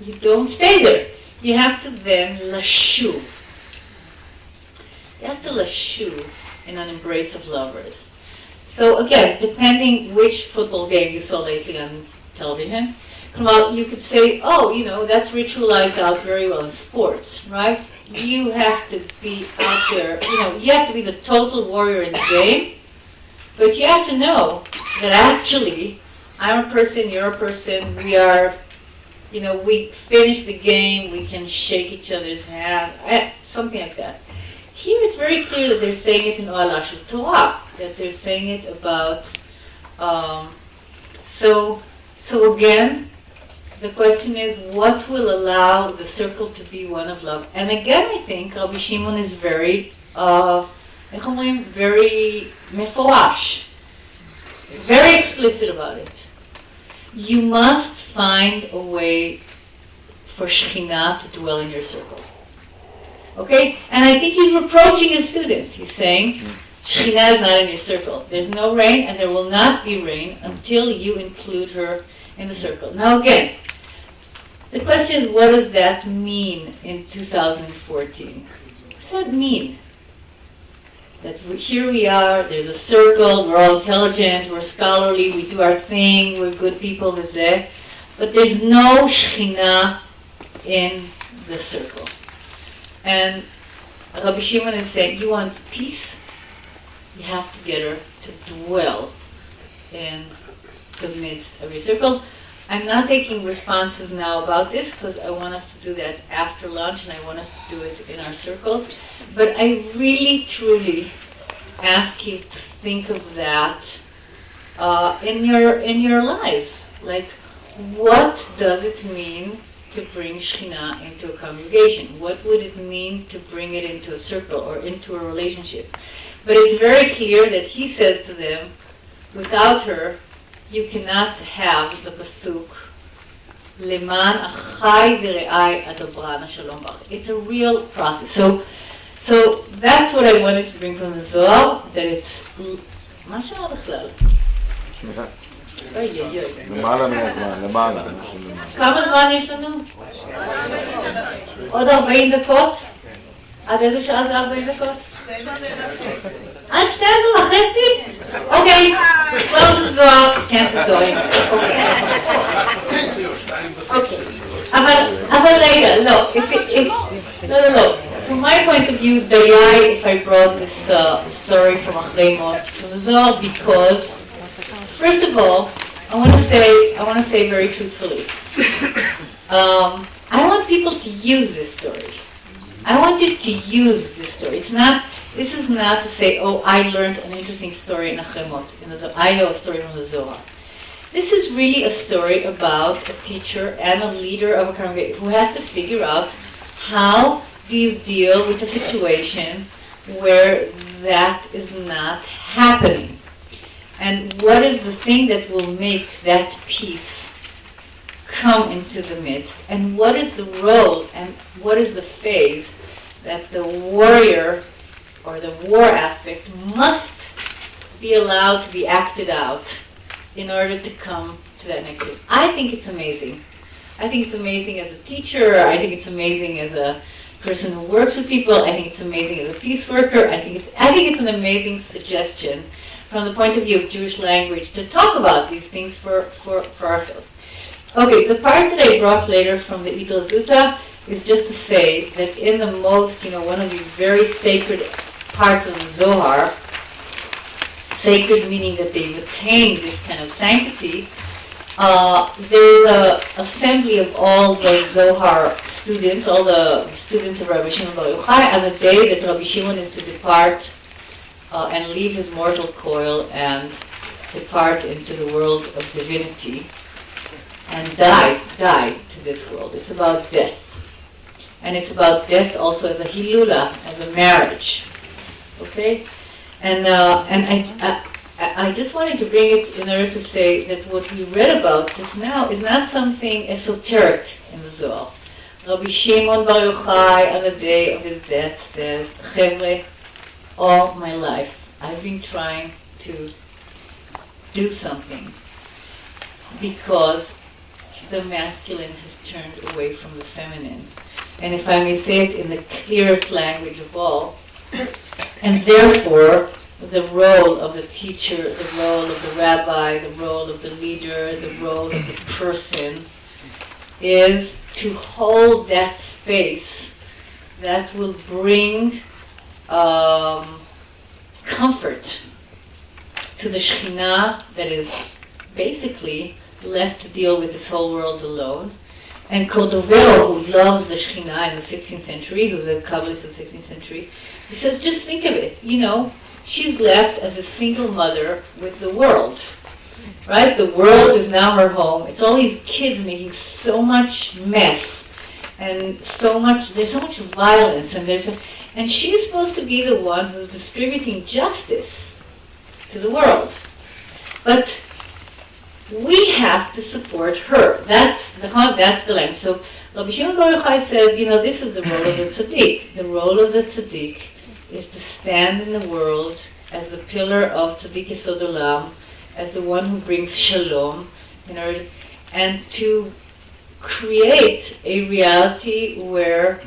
You don't stay there. You have to then lashuv. You have to lashuv in an embrace of lovers. So again, depending which football game you saw lately on television, you could say, that's ritualized out very well in sports, right? You have to be out there, you have to be the total warrior in the game, but you have to know that actually, I'm a person, you're a person, we are, we finish the game, we can shake each other's hand, something like that. Here it's very clear that they're saying it in Olah Shel Torah, that they're saying it about, so again, the question is, what will allow the circle to be one of love? And again, I think Rabbi Shimon is very, very meforash, very explicit about it. You must find a way for Shekhinah to dwell in your circle. Okay? And I think he's reproaching his students. He's saying, Shekhinah is not in your circle. There's no rain, and there will not be rain until you include her in the circle. Now again, the question is, what does that mean in 2014? What does that mean? That here we are, there's a circle, we're all intelligent, we're scholarly, we do our thing, we're good people, but there's no Shekhinah in the circle. And Rabbi Shimon is saying, you want peace? You have to get her to dwell in the midst of your circle. I'm not taking responses now about this because I want us to do that after lunch and I want us to do it in our circles. But I really, truly ask you to think of that in your lives. Like, what does it mean to bring Shekhinah into a congregation? What would it mean to bring it into a circle or into a relationship? But it's very clear that he says to them, without her, you cannot have the pasuk, Leman achai v're'ai adobrana shalom bach. It's a real process. So that's what I wanted to bring from the Zohar, that it's... מה שעה בכלל? אוי אוי אוי. למעלה מהזמן, למעלה. כמה זמן יש לנו? עוד 40 דקות? עד איזה שעה זה 40 דקות? עד 12:30? אוקיי. close the Zohar, can't the Zohar. אוקיי. אבל רגע, לא. לא. From my point of view, Dayai, if I brought this story from Achremot, from the Zohar, because, first of all, I want to say very truthfully, I want people to use this story. I want you to use this story. This is not to say, oh, I learned an interesting story in Achremot, I know a story from the Zohar. This is really a story about a teacher and a leader of a congregation who has to figure out how do you deal with a situation where that is not happening? And what is the thing that will make that peace come into the midst? And what is the role and what is the phase that the warrior or the war aspect must be allowed to be acted out in order to come to that next phase? I think it's amazing. I think it's amazing as a teacher. I think it's amazing as a person who works with people. I think it's amazing as a peace worker. I think it's an amazing suggestion from the point of view of Jewish language to talk about these things for ourselves. Okay, the part that I brought later from the Idol Zuta is just to say that in the most, one of these very sacred parts of the Zohar, sacred meaning that they've attained this kind of sanctity, there's an assembly of all the Zohar students, all the students of Rabbi Shimon Bar Yochai, on the day that Rabbi Shimon is to depart and leave his mortal coil and depart into the world of divinity and die to this world. It's about death. And it's about death also as a hilula, as a marriage. Okay? And I just wanted to bring it in order to say that what we read about just now is not something esoteric in the Zohar. Rabbi Shimon Bar Yochai, on the day of his death, says, Chevre, all my life I've been trying to do something because the masculine has turned away from the feminine. And if I may say it in the clearest language of all, and therefore the role of the teacher, the role of the rabbi, the role of the leader, the role of the person is to hold that space that will bring comfort to the Shekhinah that is basically left to deal with this whole world alone. And Cordovero, who loves the Shekhinah in the 16th century, who's a Kabbalist of the 16th century, he says, just think of it, she's left as a single mother with the world, right? The world is now her home. It's all these kids making so much mess, and there's so much violence, and she's supposed to be the one who's distributing justice to the world. But we have to support her. That's the language. So Rabbi Shimon Bar Yochai says, this is the role of the tzaddik. The role of the tzaddik is to stand in the world as the pillar of tzaddik yesod olam, as the one who brings shalom, and to create a reality where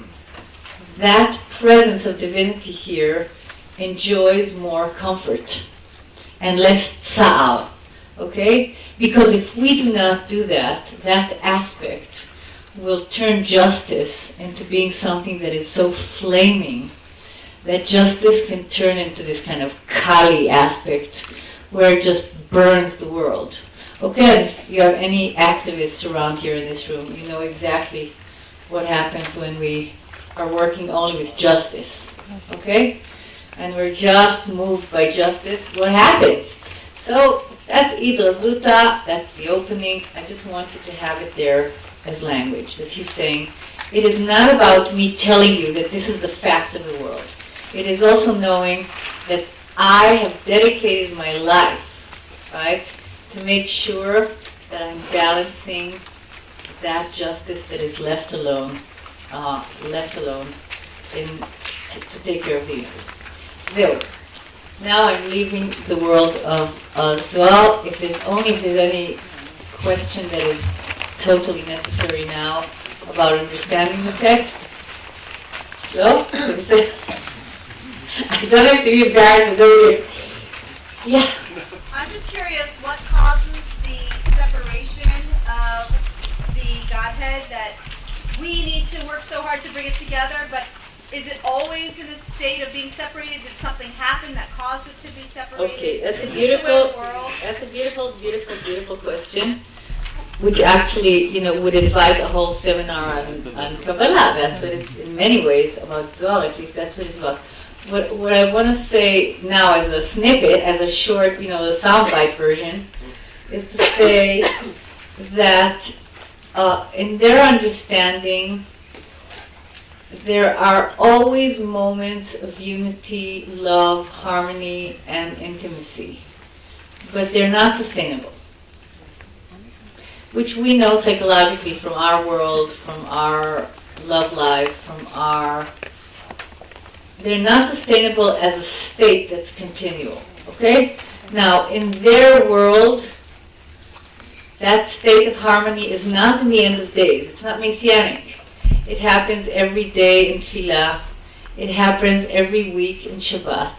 that presence of divinity here enjoys more comfort and less tsa'ar. Okay? Because if we do not do that, that aspect will turn justice into being something that is so flaming that justice can turn into this kind of Kali aspect where it just burns the world. Okay, if you have any activists around here in this room, you know exactly what happens when we are working only with justice, okay? And we're just moved by justice. What happens? So that's Idra Zuta, that's the opening. I just wanted to have it there as language, that he's saying, it is not about me telling you that this is the fact of the world. It is also knowing that I have dedicated my life, right, to make sure that I'm balancing that justice that is left alone to take care of the universe. So, now I'm leaving the world of Zohar. If there's any question that is totally necessary now about understanding the text. No? I don't have to be embarrassed to know it. Yeah. I'm just curious what causes the separation of the Godhead, that we need to work so hard to bring it together, but is it always in a state of being separated? Did something happen that caused it to be separated? Okay, that's a beautiful question, which actually, would invite a whole seminar on Kabbalah. That's what it's in many ways about Zohar, at least that's what it's about. What I want to say now as a snippet, as a short, the soundbite version, is to say that in their understanding, there are always moments of unity, love, harmony, and intimacy, but they're not sustainable, which we know psychologically from our world, from our love life, they're not sustainable as a state that's continual, okay? Now, in their world, that state of harmony is not in the end of days. It's not messianic. It happens every day in Tefillah. It happens every week in Shabbat.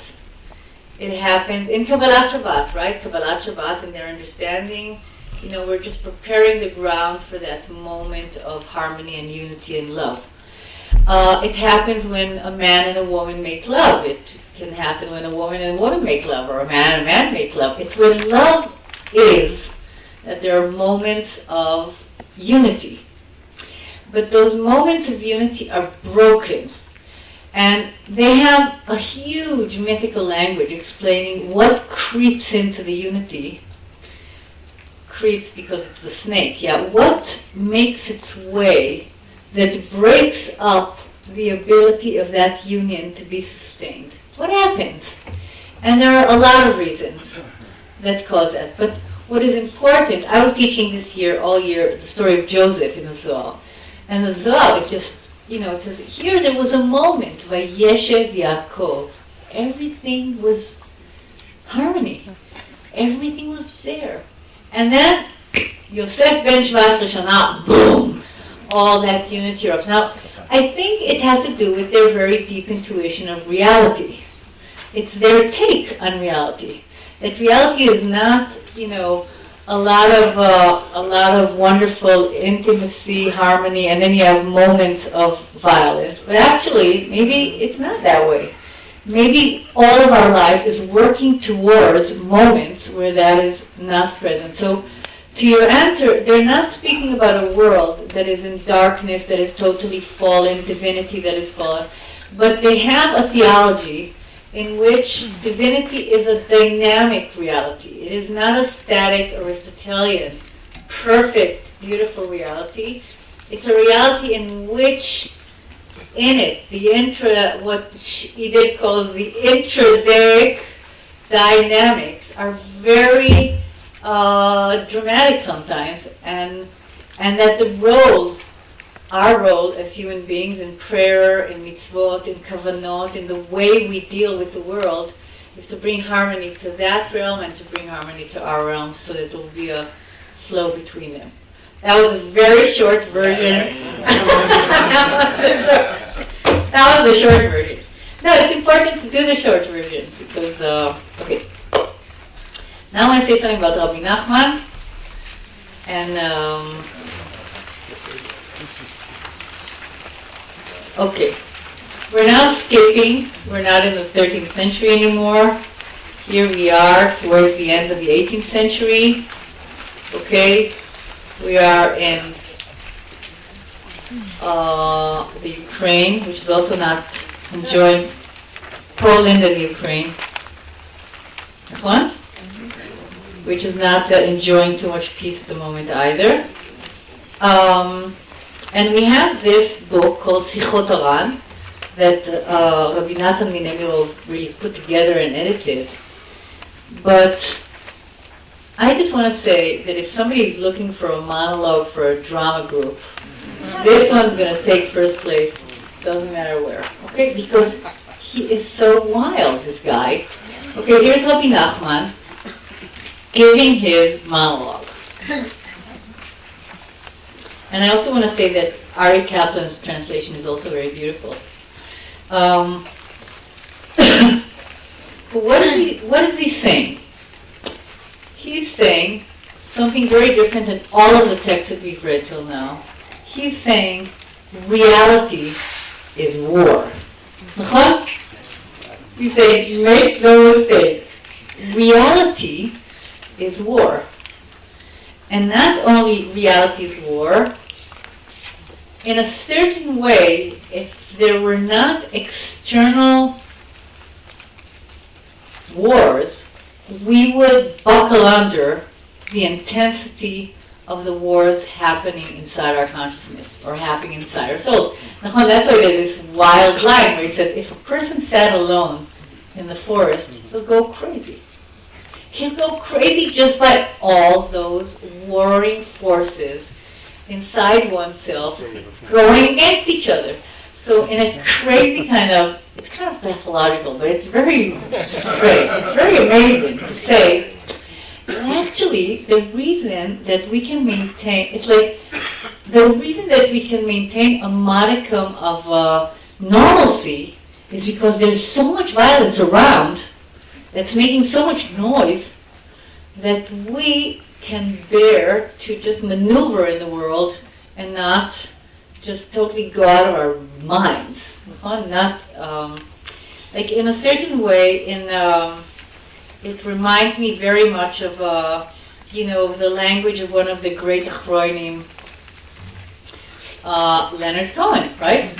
It happens in Kabbalah Shabbat, right? Kabbalah Shabbat, in their understanding, we're just preparing the ground for that moment of harmony and unity and love. It happens when a man and a woman make love. It can happen when a woman and a woman make love, or a man and a man make love. It's when love is that there are moments of unity. But those moments of unity are broken. And they have a huge mythical language explaining what creeps into the unity. Creeps because it's the snake, yeah. What makes its way that breaks up the ability of that union to be sustained? What happens? And there are a lot of reasons that cause that. But what is important, I was teaching this year, all year, the story of Joseph in the Zohar. And the Zohar is just, it says, here there was a moment, Vayeshev Yaakov. Everything was harmony. Everything was there. And then, Yosef ben 17 Shana, boom! All that unity erupts. Now, I think it has to do with their very deep intuition of reality. It's their take on reality. That reality is not, a lot of wonderful intimacy, harmony, and then you have moments of violence. But actually, maybe it's not that way. Maybe all of our life is working towards moments where that is not present. So, to your answer, they're not speaking about a world that is in darkness, that is totally fallen, divinity that is fallen, but they have a theology in which divinity is a dynamic reality. It is not a static Aristotelian, perfect, beautiful reality. It's a reality in which, in it, what Edith calls the intradeic dynamics are very dramatic sometimes, and that our role as human beings in prayer, in mitzvot, in kavanot, in the way we deal with the world, is to bring harmony to that realm and to bring harmony to our realm so that there will be a flow between them. That was a very short version. That was the short version. No, it's important to do the short version because, okay. Now I want to say something about Rabbi Nachman, and Okay. We're now skipping. We're not in the 13th century anymore. Here we are towards the end of the 18th century. Okay. We are in the Ukraine, which is also not enjoying, Poland and Ukraine. One? Which is not enjoying too much peace at the moment either. And we have this book called Sichot Aran that Rabbi Natan Minemirov really put together and edited. But I just want to say that if somebody is looking for a monologue for a drama group, this one's going to take first place. Doesn't matter where. Okay? Because he is so wild, this guy. Okay, here's Rabbi Nachman giving his monologue. And I also want to say that Ari Kaplan's translation is also very beautiful. But what is he saying? He's saying something very different than all of the texts that we've read till now. He's saying reality is war. He's saying, make no mistake, reality is war. And not only reality is war, in a certain way, if there were not external wars, we would buckle under the intensity of the wars happening inside our consciousness or happening inside our souls. Now, that's why there's this wild line where he says, if a person sat alone in the forest, he'll go crazy. He'll go crazy just by all those warring forces inside oneself going against each other. So in a crazy kind of, it's kind of pathological, but it's very straight. It's very amazing to say, actually, the reason that we can maintain, it's like, the reason that we can maintain a modicum of normalcy is because there's so much violence around that's making so much noise that we can bear to just maneuver in the world and not just totally go out of our minds. Not, like in a certain way, it reminds me very much of, the language of one of the great Achronim, Leonard Cohen, right?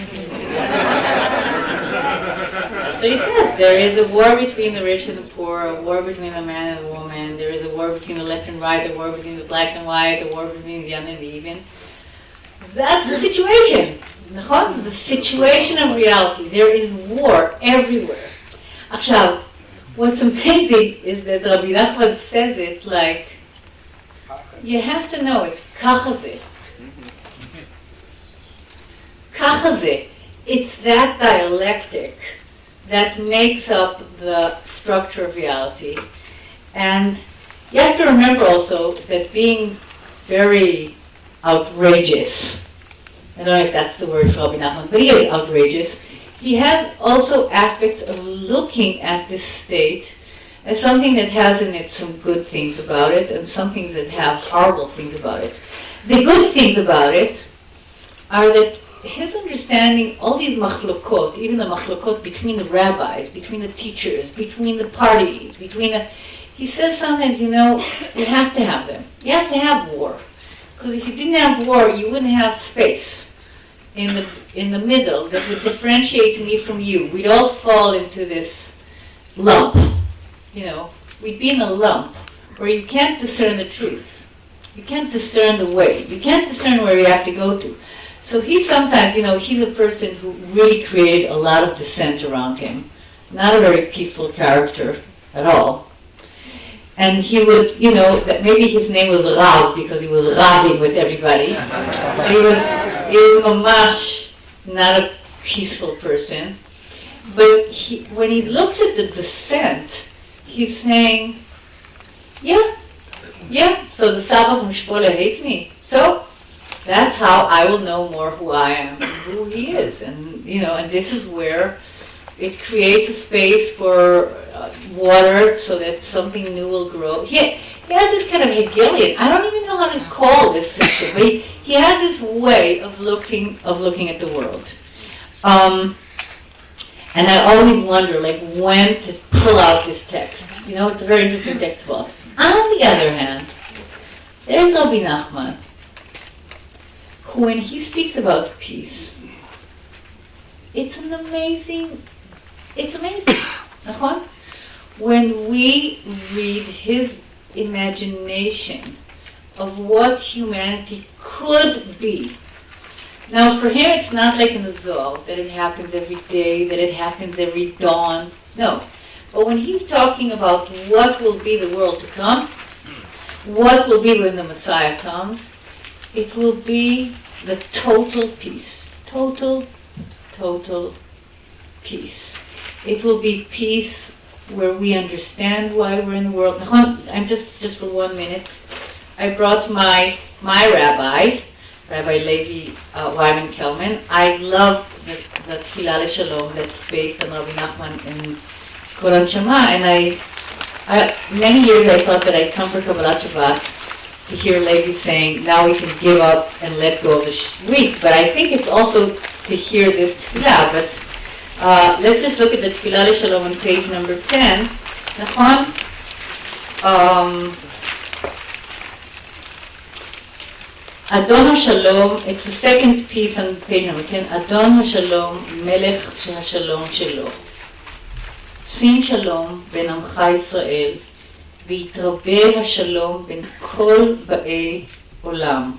So he says, there is a war between the rich and the poor, a war between the man and the woman, there is a war between the left and right, a war between the black and white, a war between the young and the even. That's the situation. The situation of reality. There is war everywhere. Achshav, what's amazing is that Rabbi Nachman says it like, you have to know, it's kachazeh. Kachazeh. It's that dialectic that makes up the structure of reality. And you have to remember also that being very outrageous, I don't know if that's the word for Rabbi Nachman, but he is outrageous. He has also aspects of looking at this state as something that has in it some good things about it and some things that have horrible things about it. The good things about it are that his understanding, all these machlokot, even the machlokot between the rabbis, between the teachers, between the parties, he says sometimes, you have to have them. You have to have war. Because if you didn't have war, you wouldn't have space in the middle that would differentiate me from you. We'd all fall into this lump. We'd be in a lump where you can't discern the truth. You can't discern the way. You can't discern where you have to go to. So he sometimes, he's a person who really created a lot of dissent around him. Not a very peaceful character at all. And he would, that maybe his name was Rav because he was raving with everybody. He was mamash not a peaceful person. But when he looks at the dissent, he's saying, so the Saba from Shpola hates me. So that's how I will know more who I am and who he is. And, and this is where it creates a space for water so that something new will grow. He has this kind of Hegelian, I don't even know how to call this system, but he has this way of looking at the world. And I always wonder, like, when to pull out this text. You know, it's a very interesting text of all. On the other hand, there's Rabbi Nachman, who, when he speaks about peace, it's amazing. נכון? When we read his imagination of what humanity could be. Now, for him, it's not like in the Zohar, that it happens every day, that it happens every dawn. No. But when he's talking about what will be the world to come, what will be when the Messiah comes, it will be the total peace. Total peace. It will be peace where we understand why we're in the world. I'm just for 1 minute. I brought my rabbi, Rabbi Levi Wyman Kelman. I love the Melila Shalom that's based on Rabbi Nachman in Koran Shema, and I many years I thought that I'd come for Kabbalah Shabbat to hear Levi saying, now we can give up and let go of the week. But I think it's also to hear this tefillah. But let's just look at the Melila Shalom on page number 10. נכון? Adon HaShalom, it's the second piece on page number 10. Adon HaShalom, Melech HaShalom Shelo. שים שלום בין עמך ישראל, ויתרבה השלום בין כל באי עולם.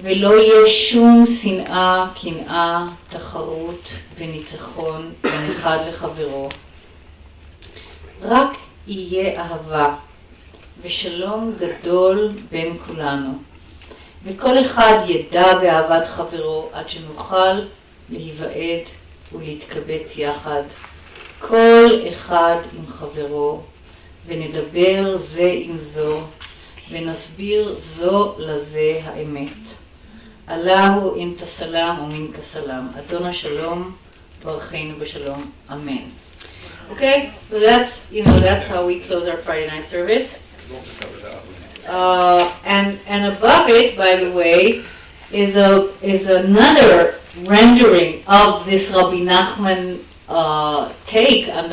ולא יהיה שום שנאה, קנאה, תחרות וניצחון בין אחד לחברו. רק יהיה אהבה ושלום גדול בין כולנו. וכל אחד ידע באהבת חברו עד שנוכל להיוועד ולהתקבץ יחד. כל אחד עם חברו, ונדבר זה עם זו, ונסביר זו לזה האמת. אללהו אם תסלם ומין כסלם. אדון השלום, ברכנו בשלום. Amen. Okay, so that's how we close our Friday night service. And above it, by the way, is another rendering of this Rabbi Nachman take on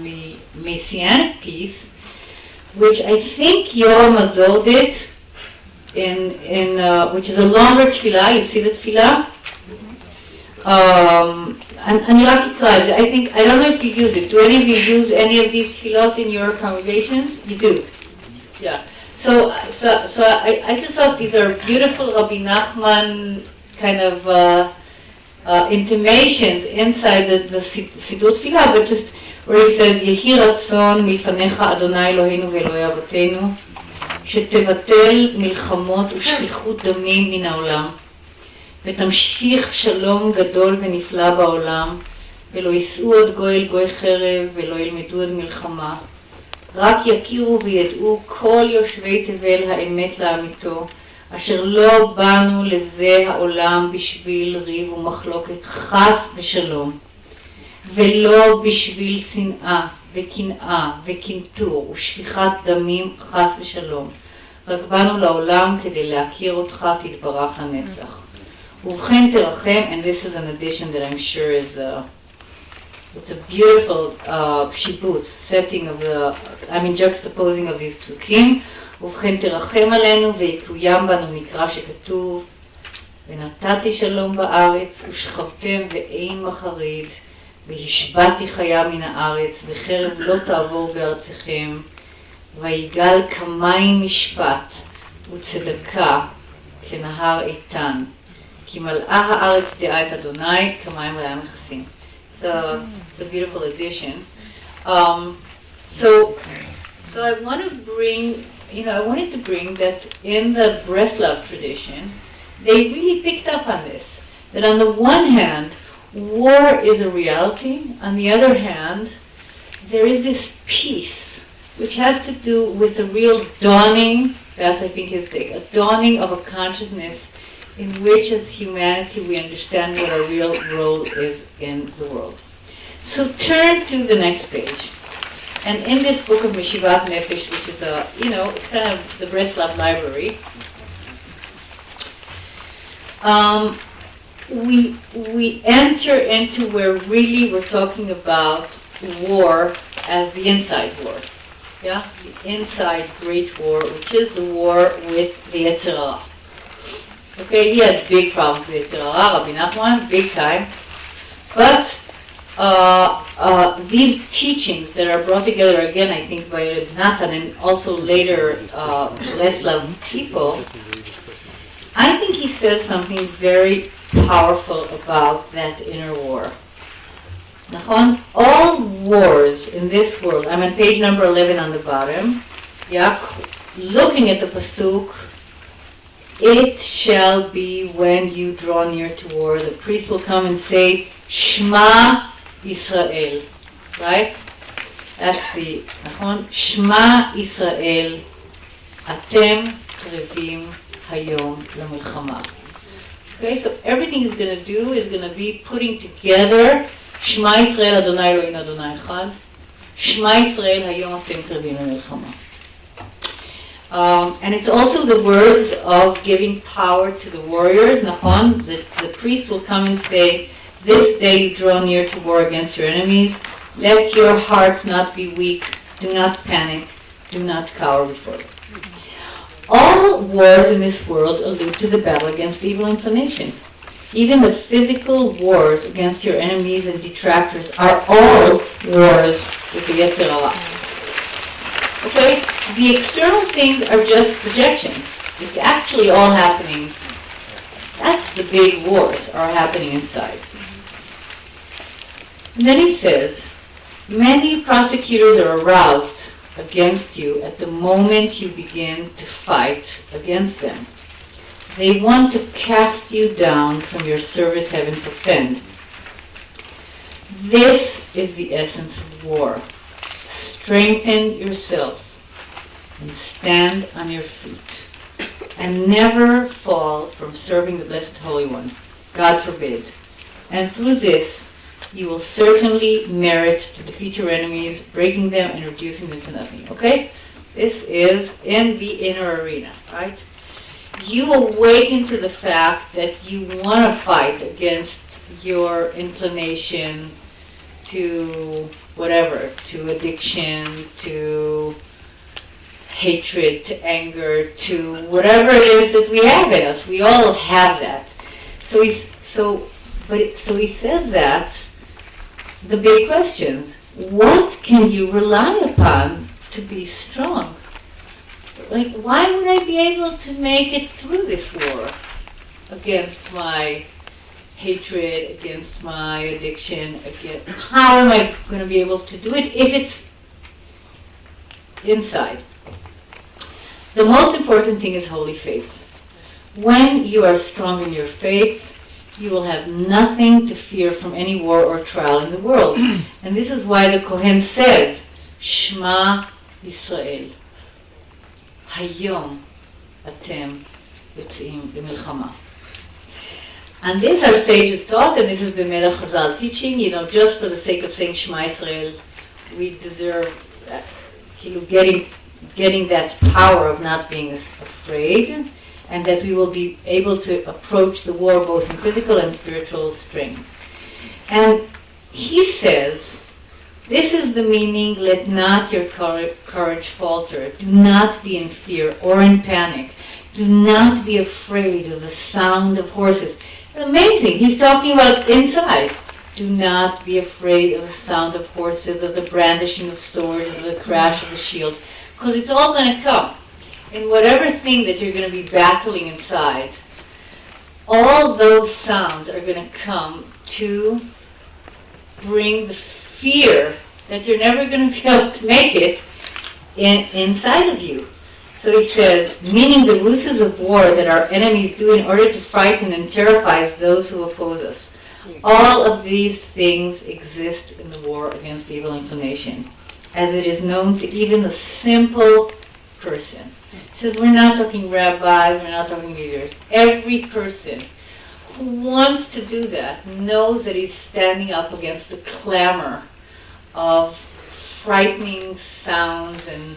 the Messianic piece, which I think Yoram Azor did in which is a longer tefillah. You see the tefillah? And you like I don't know if you use it. Do any of you use any of these tefillot in your congregations? You do. Yeah. So I just thought these are beautiful Rabbi Nachman kind of intimations inside the Siddur Tefillah, but just where he says, Yehi Ratzon milfanecha Adonai Eloheinu ve'Eloi Avotenu, שתבטל מלחמות ושפיכות דמים מן העולם, ותמשיך שלום גדול ונפלא בעולם, ולא יישאו עוד גוי אל גוי חרב, ולא ילמדו עוד מלחמה. רק יכירו וידעו כל יושבי תבל האמת לאמיתו, אשר לא באנו לזה העולם בשביל ריב ומחלוקת חס ושלום, ולא בשביל שנאה וקנאה וקנטור ושפיכת דמים חס ושלום. רק באנו לעולם כדי להכיר אותך, תתברך לנצח. ובכן תרחם, and this is an addition that I'm sure is it's a beautiful shibuts, setting of juxtaposing of these psukim. ובכן תרחם עלינו ויקוים בנו מקרא שכתוב, ונתתי שלום בארץ ושכבתם ואין מחריד, והשבעתי חיה מן הארץ וחרב לא תעבור בארצכם, ויגל כמים משפט וצדקה כנהר איתן, כי מלאה הארץ דעה את אדוני כמים רעים מכסים. So it's a beautiful addition. So I want to bring, I wanted to bring that in the Breslov tradition, they really picked up on this. That on the one hand, war is a reality. On the other hand, there is this peace, which has to do with a real dawning, that's I think his take, a dawning of a consciousness in which as humanity we understand what our real role is in the world. So turn to the next page. And in this book of Meshivat Nefesh, which is it's kind of the Breslov library, we enter into where really we're talking about war as the inside war. Yeah? The inside great war, which is the war with the Yetzer Hara. Okay, he had big problems with Yetzer Hara, Rabbi Nachman, big time. But these teachings that are brought together again, I think, by Reb Nathan and also later Breslov people, I think he says something very powerful about that inner war. Now, all wars in this world, I'm on page number 11 on the bottom, yeah, looking at the pasuk, it shall be when you draw near to war, the priest will come and say, Shema Israel, right? That's the, Shema Israel, Atem Krevim Hayom Lamilchama. Okay, so everything he's going to do is going to be putting together Shema Yisrael Adonai Eloheinu Adonai Echad, Shema Yisrael Hayom Atem Krevim Lamilchama. And it's also the words of giving power to the warriors. Nachon, the priest will come and say, this day you draw near to war against your enemies. Let your hearts not be weak. Do not panic. Do not cower before them. All wars in this world allude to the battle against the evil inclination. Even the physical wars against your enemies and detractors are all wars with the Yetzer Hara. Okay? The external things are just projections. It's actually all happening. That's the big wars are happening inside. And then he says, many prosecutors are aroused against you at the moment you begin to fight against them. They want to cast you down from your service heaven forfend. This is the essence of war. Strengthen yourself and stand on your feet and never fall from serving the Blessed Holy One. God forbid. And through this, you will certainly merit to defeat your enemies, breaking them and reducing them to nothing. Okay? This is in the inner arena, right? You awaken to the fact that you want to fight against your inclination to whatever, to addiction, to hatred, to anger, to whatever it is that we have in us. We all have that. So he says that. The big questions, what can you rely upon to be strong? Like, why would I be able to make it through this war against my hatred, against my addiction, how am I going to be able to do it if it's inside? The most important thing is holy faith. When you are strong in your faith, you will have nothing to fear from any war or trial in the world. And this is why the Kohen says, Shema Yisrael, Hayom Atem Yotzim B'Milchama. And this our sages taught, and this is B'Melech Chazal teaching, just for the sake of saying Shema Yisrael, we deserve getting that power of not being afraid, and that we will be able to approach the war both in physical and spiritual strength. And he says, this is the meaning, let not your courage falter. Do not be in fear or in panic. Do not be afraid of the sound of horses. Amazing, he's talking about inside. Do not be afraid of the sound of horses, of the brandishing of swords, of the crash of the shields, because it's all going to come. In whatever thing that you're going to be battling inside, all those sounds are going to come to bring the fear that you're never going to be able to make it inside of you. So he says, meaning the ruses of war that our enemies do in order to frighten and terrify those who oppose us. All of these things exist in the war against evil inclination, as it is known to even the simple person. He says, we're not talking rabbis, we're not talking leaders. Every person who wants to do that knows that he's standing up against the clamor of frightening sounds and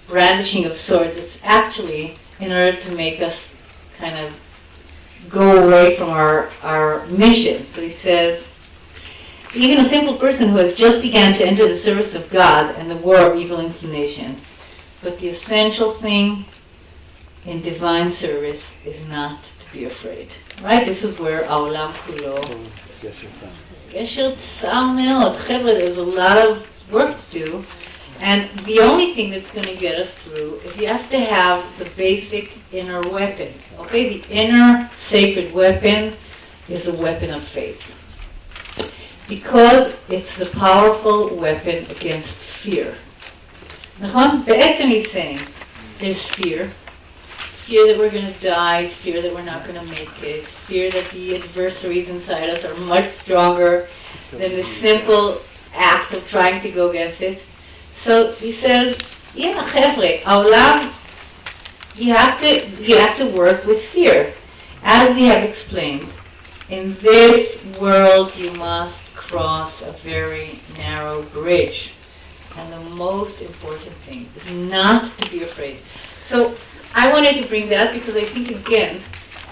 brandishing of swords. It's actually in order to make us kind of go away from our mission. So he says, even a simple person who has just begun to enter the service of God and the war of evil inclination. But the essential thing in divine service is not to be afraid. Right? This is where העולם כולו גשר צר מאוד. חבר'ה, there's a lot of work to do. And the only thing that's going to get us through is you have to have the basic inner weapon. Okay? The inner sacred weapon is the weapon of faith. Because it's the powerful weapon against fear. נכון? בעצם he's saying, there's fear. Fear that we're going to die, fear that we're not going to make it, fear that the adversaries inside us are much stronger than the simple act of trying to go against it. So he says, yeah, חבר'ה, העולם, you have to work with fear. As we have explained, in this world you must cross a very narrow bridge. And the most important thing is not to be afraid. So I wanted to bring that because I think, again,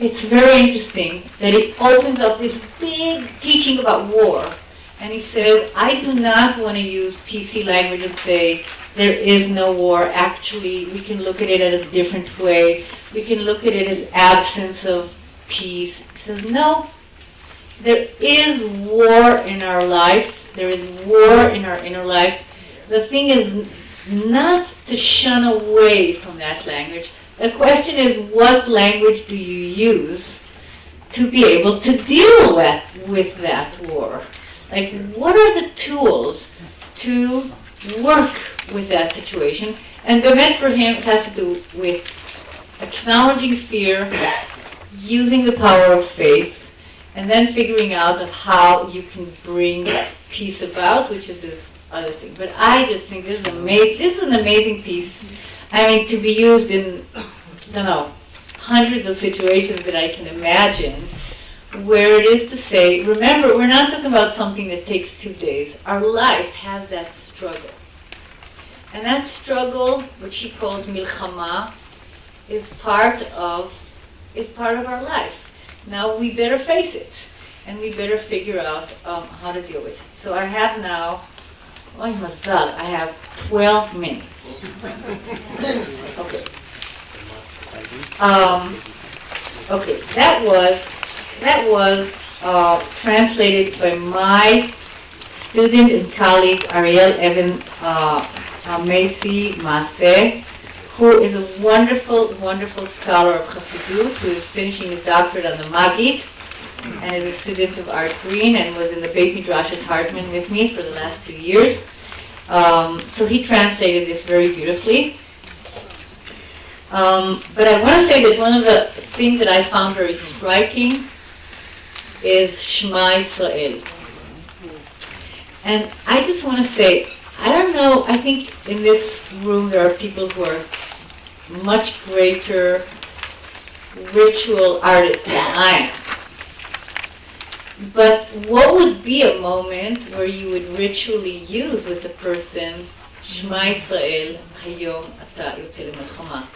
it's very interesting that he opens up this big teaching about war. And he says, I do not want to use PC language and say, there is no war. Actually, we can look at it in a different way. We can look at it as absence of peace. He says, no, there is war in our life. There is war in our inner life. The thing is not to shun away from that language. The question is, what language do you use to be able to deal with that war? Like, what are the tools to work with that situation? And Bemet for him, it has to do with acknowledging fear, using the power of faith, and then figuring out of how you can bring peace about, which is this other thing. But I just think this is an amazing piece. I mean, to be used in, I don't know, hundreds of situations that I can imagine, where it is to say, remember, we're not talking about something that takes 2 days. Our life has that struggle. And that struggle, which he calls milchama, is part of our life. Now we better face it, and we better figure out how to deal with it. So I have now, oh mazal, I have 12 minutes. Okay. Okay, that was translated by my student and colleague Ariel Evan Macy Maseh, who is a wonderful, wonderful scholar of Chassidut, who is finishing his doctorate on the Maggid, and is a student of Art Green, and was in the Beit Midrash at Hartman with me for the last 2 years. So he translated this very beautifully. But I want to say that one of the things that I found very striking is Shema Yisrael. And I just want to say, I don't know, I think in this room there are people who are much greater ritual artists than I am. But what would be a moment where you would ritually use with a person, Shema Yisrael, Hayom Ata Yotze L'Melchama?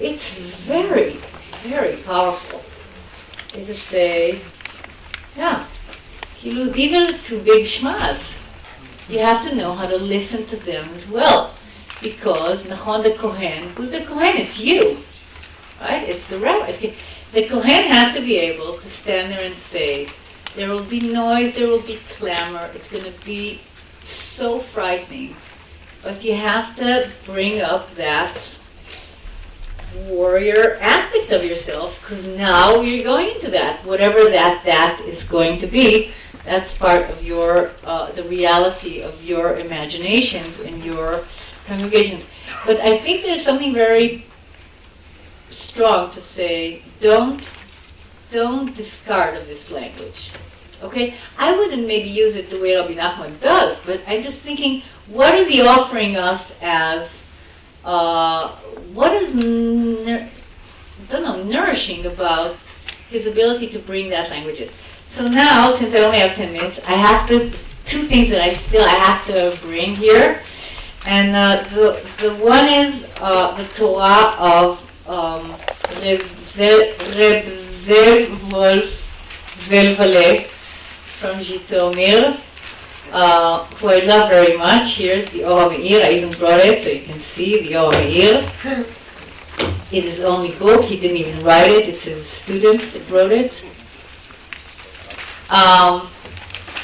It's very, very powerful. Is to say, yeah, these are the two big Shmas. You have to know how to listen to them as well. Because, Nachon the Kohen, who's the Kohen? It's you. Right? It's the rabbi. The Kohen has to be able to stand there and say, there will be noise, there will be clamor, it's going to be so frightening. But you have to bring up that warrior aspect of yourself, because now you're going into that. Whatever that is going to be, that's part of your, the reality of your imaginations in your congregations. But I think there's something very strong to say, don't discard of this language. Okay? I wouldn't maybe use it the way Rabbi Nachman does, but I'm just thinking, what is he offering us as, what is, nourishing about his ability to bring that language in? So now, since I only have 10 minutes, I have to, two things that I have to bring here. And the one is the Torah of Reb Zev Wolf Velvale from Jitomir, who I love very much. Here's the Or Meir. I even brought it so you can see the Or Meir. It's his only book. He didn't even write it. It's his student that wrote it.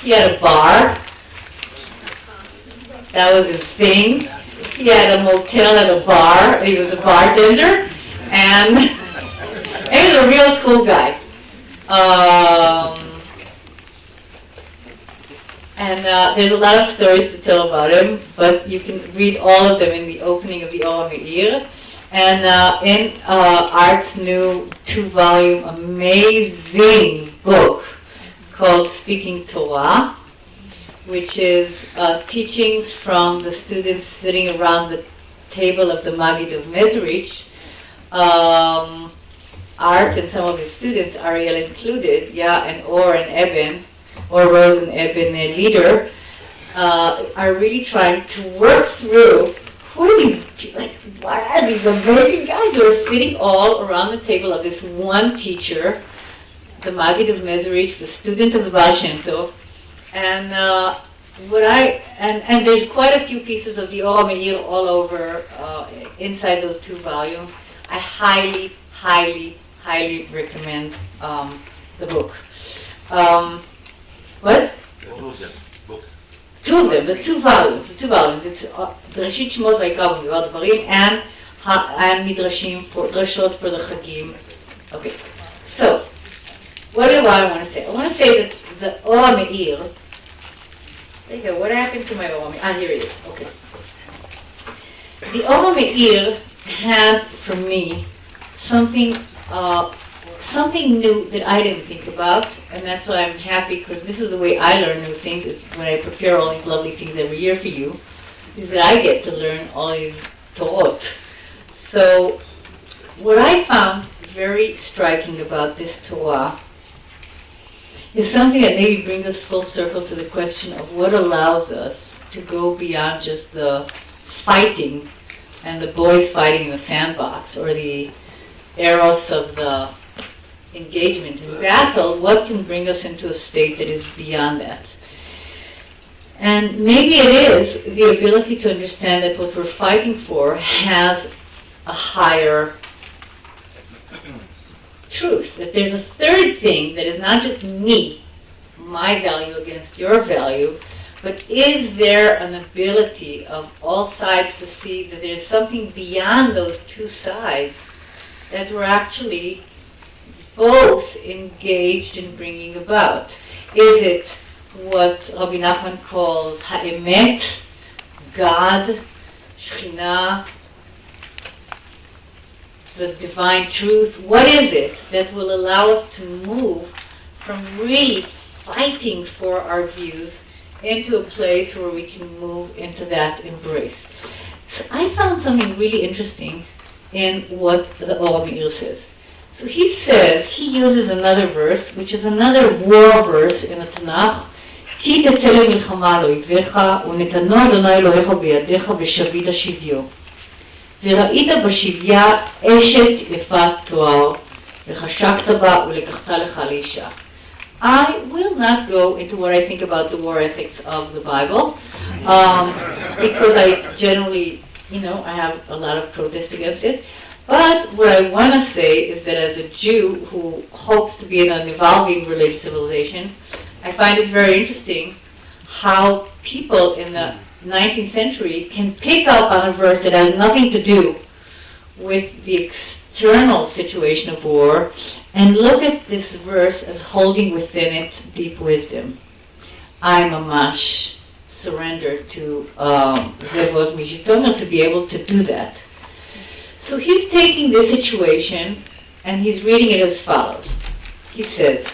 He had a bar. That was his thing. He had a motel and a bar. He was a bartender. And he was a real cool guy. And there's a lot of stories to tell about him, but you can read all of them in the opening of the Or Meir. And in Art's new 2-volume amazing book called Speaking Torah, which is teachings from the students sitting around the table of the Maggid of Mezrich. Art and some of his students, Ariel included, and Or and Eben, or Rose and Eben, their leader, are really trying to work through who are these, like, what are these amazing guys who are sitting all around the table of this one teacher, the Maggid of Mezrich, the student of the Baal Shem Tov, and and there's quite a few pieces of the Or Meir all over inside those 2 volumes. I highly, highly, highly recommend the book. What? Books. 2 of them, the 2 volumes. It's Bereshit Shemot Vayikra V'Dvar Dvarim and Midrashim for Drashot for the Chagim. Okay, so what do I want to say? I want to say that the Or Meir. There you go. What happened to my Or Meir? Here it is. Okay. The Or Meir had for me something new that I didn't think about, and that's why I'm happy, because this is the way I learn new things, is when I prepare all these lovely things every year for you, is that I get to learn all these Torot. So what I found very striking about this Torah is something that maybe brings us full circle to the question of what allows us to go beyond just the fighting and the boys fighting in the sandbox, or the eros of the engagement in battle. What can bring us into a state that is beyond that? And maybe it is the ability to understand that what we're fighting for has a higher truth, that there's a third thing that is not just me, my value against your value, but is there an ability of all sides to see that there's something beyond those 2 sides that we're actually both engaged in bringing about? Is it what Rabbi Nachman calls Ha'emet, God, Shekhinah, the divine truth? What is it that will allow us to move from really fighting for our views into a place where we can move into that embrace? So I found something really interesting in what the Or Meir says. So he says, he uses another verse, which is another war verse in the Tanakh, כי תצא למלחמה לאויביך, ונתנו אדוני אלוהיך בידיך ושבית שביו. וראית בשביה אשת יפת תואר, וחשקת בה ולקחת לך לאישה. I will not go into what I think about the war ethics of the Bible, because I generally, I have a lot of protest against it. But what I want to say is that as a Jew who hopes to be in an evolving religious civilization, I find it very interesting how people in the 19th century can pick up on a verse that has nothing to do with the external situation of war and look at this verse as holding within it deep wisdom. I mamash surrender to Zevot Mishitomer to be able to do that. So he's taking this situation and he's reading it as follows. He says,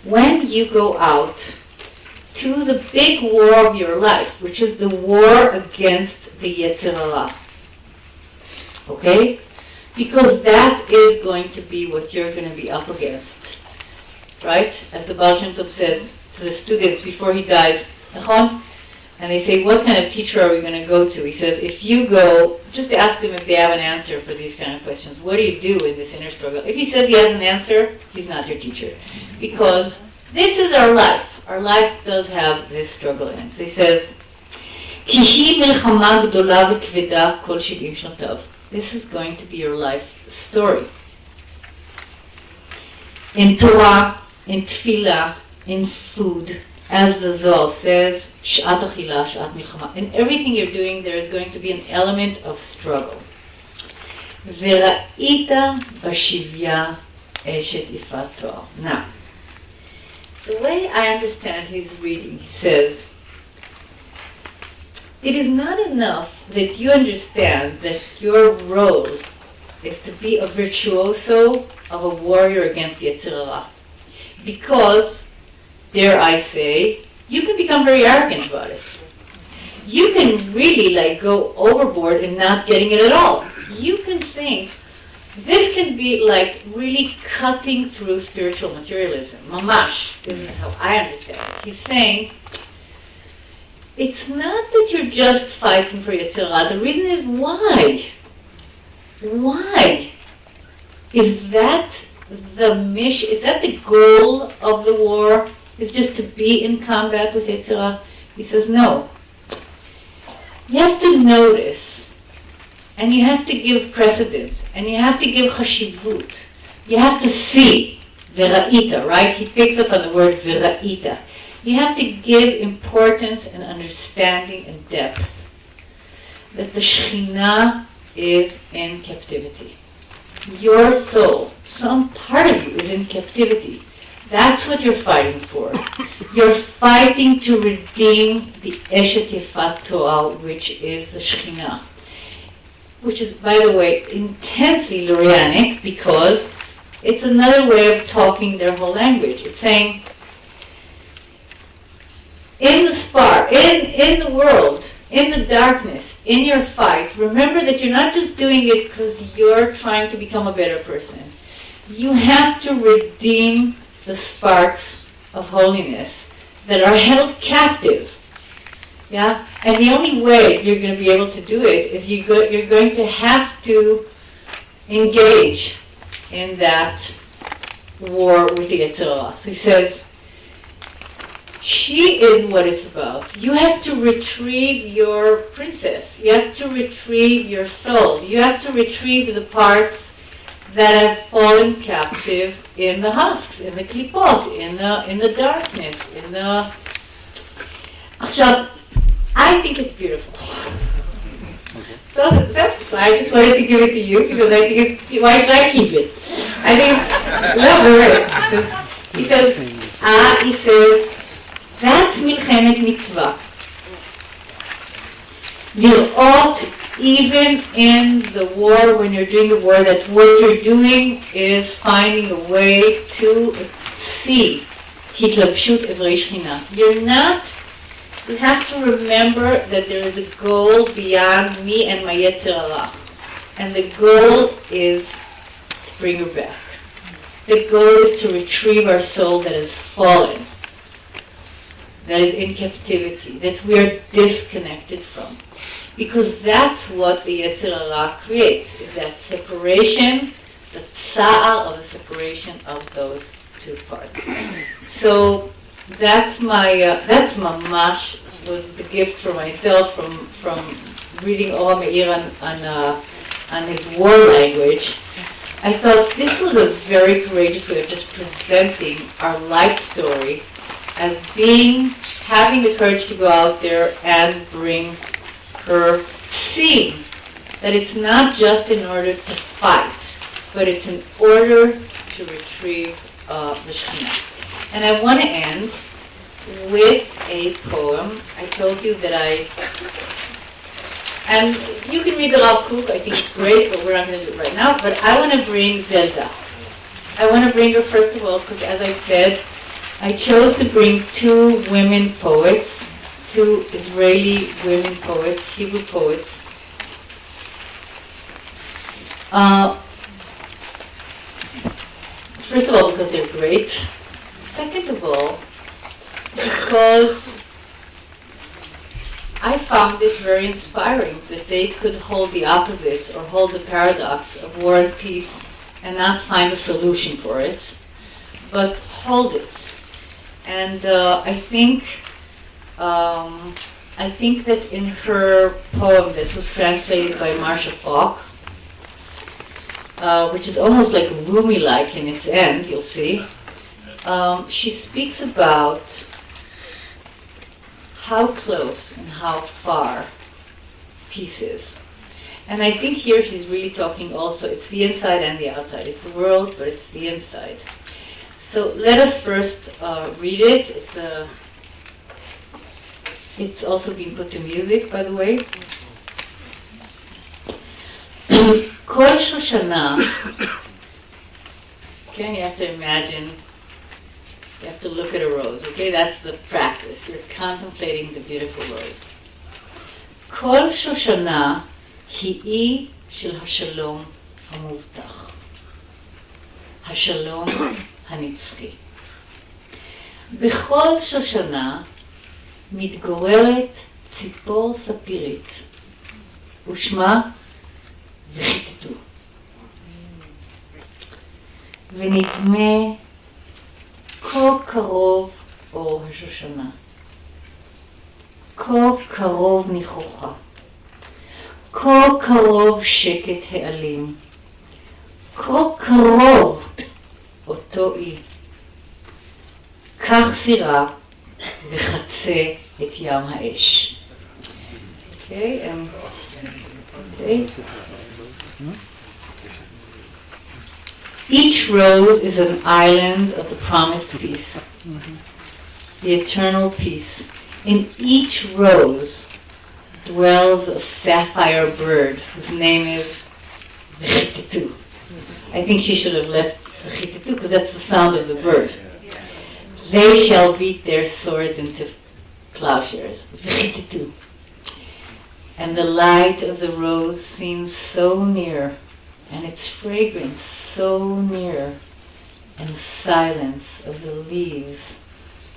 when you go out to the big war of your life, which is the war against the Yetzer Hara, okay? Because that is going to be what you're going to be up against, right? As the Baal Shem Tov says to the students before he dies, And they say, what kind of teacher are we going to go to? He says, if you go, just ask them if they have an answer for these kind of questions. What do you do in this inner struggle? If he says he has an answer, he's not your teacher. Because this is our life. Our life does have this struggle in it. So he says, כי היא מלחמה גדולה וכבדה כל 70 שנותיו. This is going to be your life story. In Torah, in Tefillah, in food, as the Zohar says, שעת אכילה, שעת מלחמה. In everything you're doing, there is going to be an element of struggle. וראית בשביה אשת יפת תואר. Now, the way I understand his reading, he says, it is not enough that you understand that your role is to be a virtuoso of a warrior against Yetzer Hara. Because, dare I say, you can become very arrogant about it. You can really go overboard and not getting it at all. You can think, this can be really cutting through spiritual materialism. Mamash, this is how I understand it. He's saying, it's not that you're just fighting for Yetzer Hara. The reason is why? Why? Is that the mission? Is that the goal of the war? Is just to be in combat with Yetzer Hara? He says no. You have to notice, and you have to give precedence, and you have to give chashivut. You have to see, v'ra'ita, right? He picks up on the word v'ra'ita. You have to give importance and understanding and depth that the Shekhinah is in captivity. Your soul, some part of you is in captivity. That's what you're fighting for. You're fighting to redeem the Eshet Yefat Torah, which is the Shekhinah. Which is, by the way, intensely Lurianic because it's another way of talking their whole language. It's saying, in the world, in the darkness, in your fight, remember that you're not just doing it because you're trying to become a better person. You have to redeem the sparks of holiness that are held captive. Yeah? And the only way you're going to be able to do it is you're going to have to engage in that war with the Yetzer Hara. So he says, she is what it's about. You have to retrieve your princess. You have to retrieve your soul. You have to retrieve the parts that have fallen captive in the husks, in the klipot, in the darkness, in the... I think it's beautiful. So I just wanted to give it to you because I think it's... Why should I keep it? I think it's lovely. Because he says, that's מלחמת מצווה. לראות, even in the war, when you're doing the war, that what you're doing is finding a way to see התלבשות אברי שכינה. You have to remember that there is a goal beyond me and my Yetzer Hara. And the goal is to bring her back. The goal is to retrieve our soul that has fallen, that is in captivity, that we are disconnected from. Because that's what the Yetzer Hara creates, is that separation, the tsa'ar of the separation of those two parts. So that's mamash, was the gift for myself from reading Or Meir on his war language. I thought this was a very courageous way of just presenting our life story as having the courage to go out there and bring her, seeing that it's not just in order to fight, but it's in order to retrieve the Shekhinah. And I want to end with a poem. I told you that and you can read the Rav Kook, I think it's great, but we're not going to do it right now. But I want to bring Zelda. I want to bring her first of all, because as I said, I chose to bring two women poets, two Israeli women poets, Hebrew poets. First of all, because they're great. Second of all, because I found it very inspiring that they could hold the opposites or hold the paradox of war and peace and not find a solution for it, but hold it. And I think that in her poem that was translated by Marcia Falk, which is almost like Rumi-like in its end, you'll see, she speaks about how close and how far peace is. And I think here she's really talking also, it's the inside and the outside. It's the world, but it's the inside. So let us first read it. It's also been put to music, by the way. Kol Shoshana. Okay, you have to imagine, you have to look at a rose, okay? That's the practice. You're contemplating the beautiful rose. Kol Shoshana hi'i shel hashalom hamuvtach. Hashalom hanitzchi. בכל שושנה מתגוררת ציפור ספירית, ושמה וחיטטו. ונדמה כה קרוב אור השושנה, כה קרוב ניחוחה, כה קרוב שקט העלים, כה קרוב אותו אי, כך סירה וחצה את ים האש. Okay. Each rose is an island of the promised peace, the eternal peace. In each rose dwells a sapphire bird whose name is V'chitetu. I think she should have left V'chitetu because that's the sound of the bird. They shall beat their swords into plowshares. V'chitetu. And the light of the rose seems so near, and its fragrance so near, and the silence of the leaves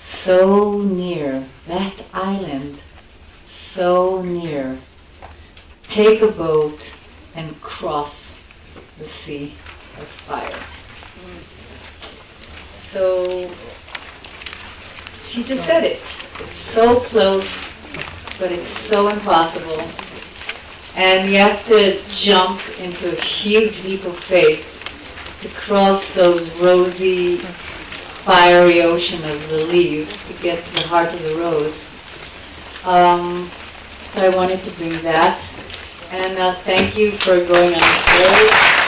so near, that island so near. Take a boat and cross the sea of fire. So she just said it. It's so close, but it's so impossible. And you have to jump into a huge leap of faith to cross those rosy, fiery ocean of the leaves to get to the heart of the rose. So I wanted to bring that. And thank you for going on this road.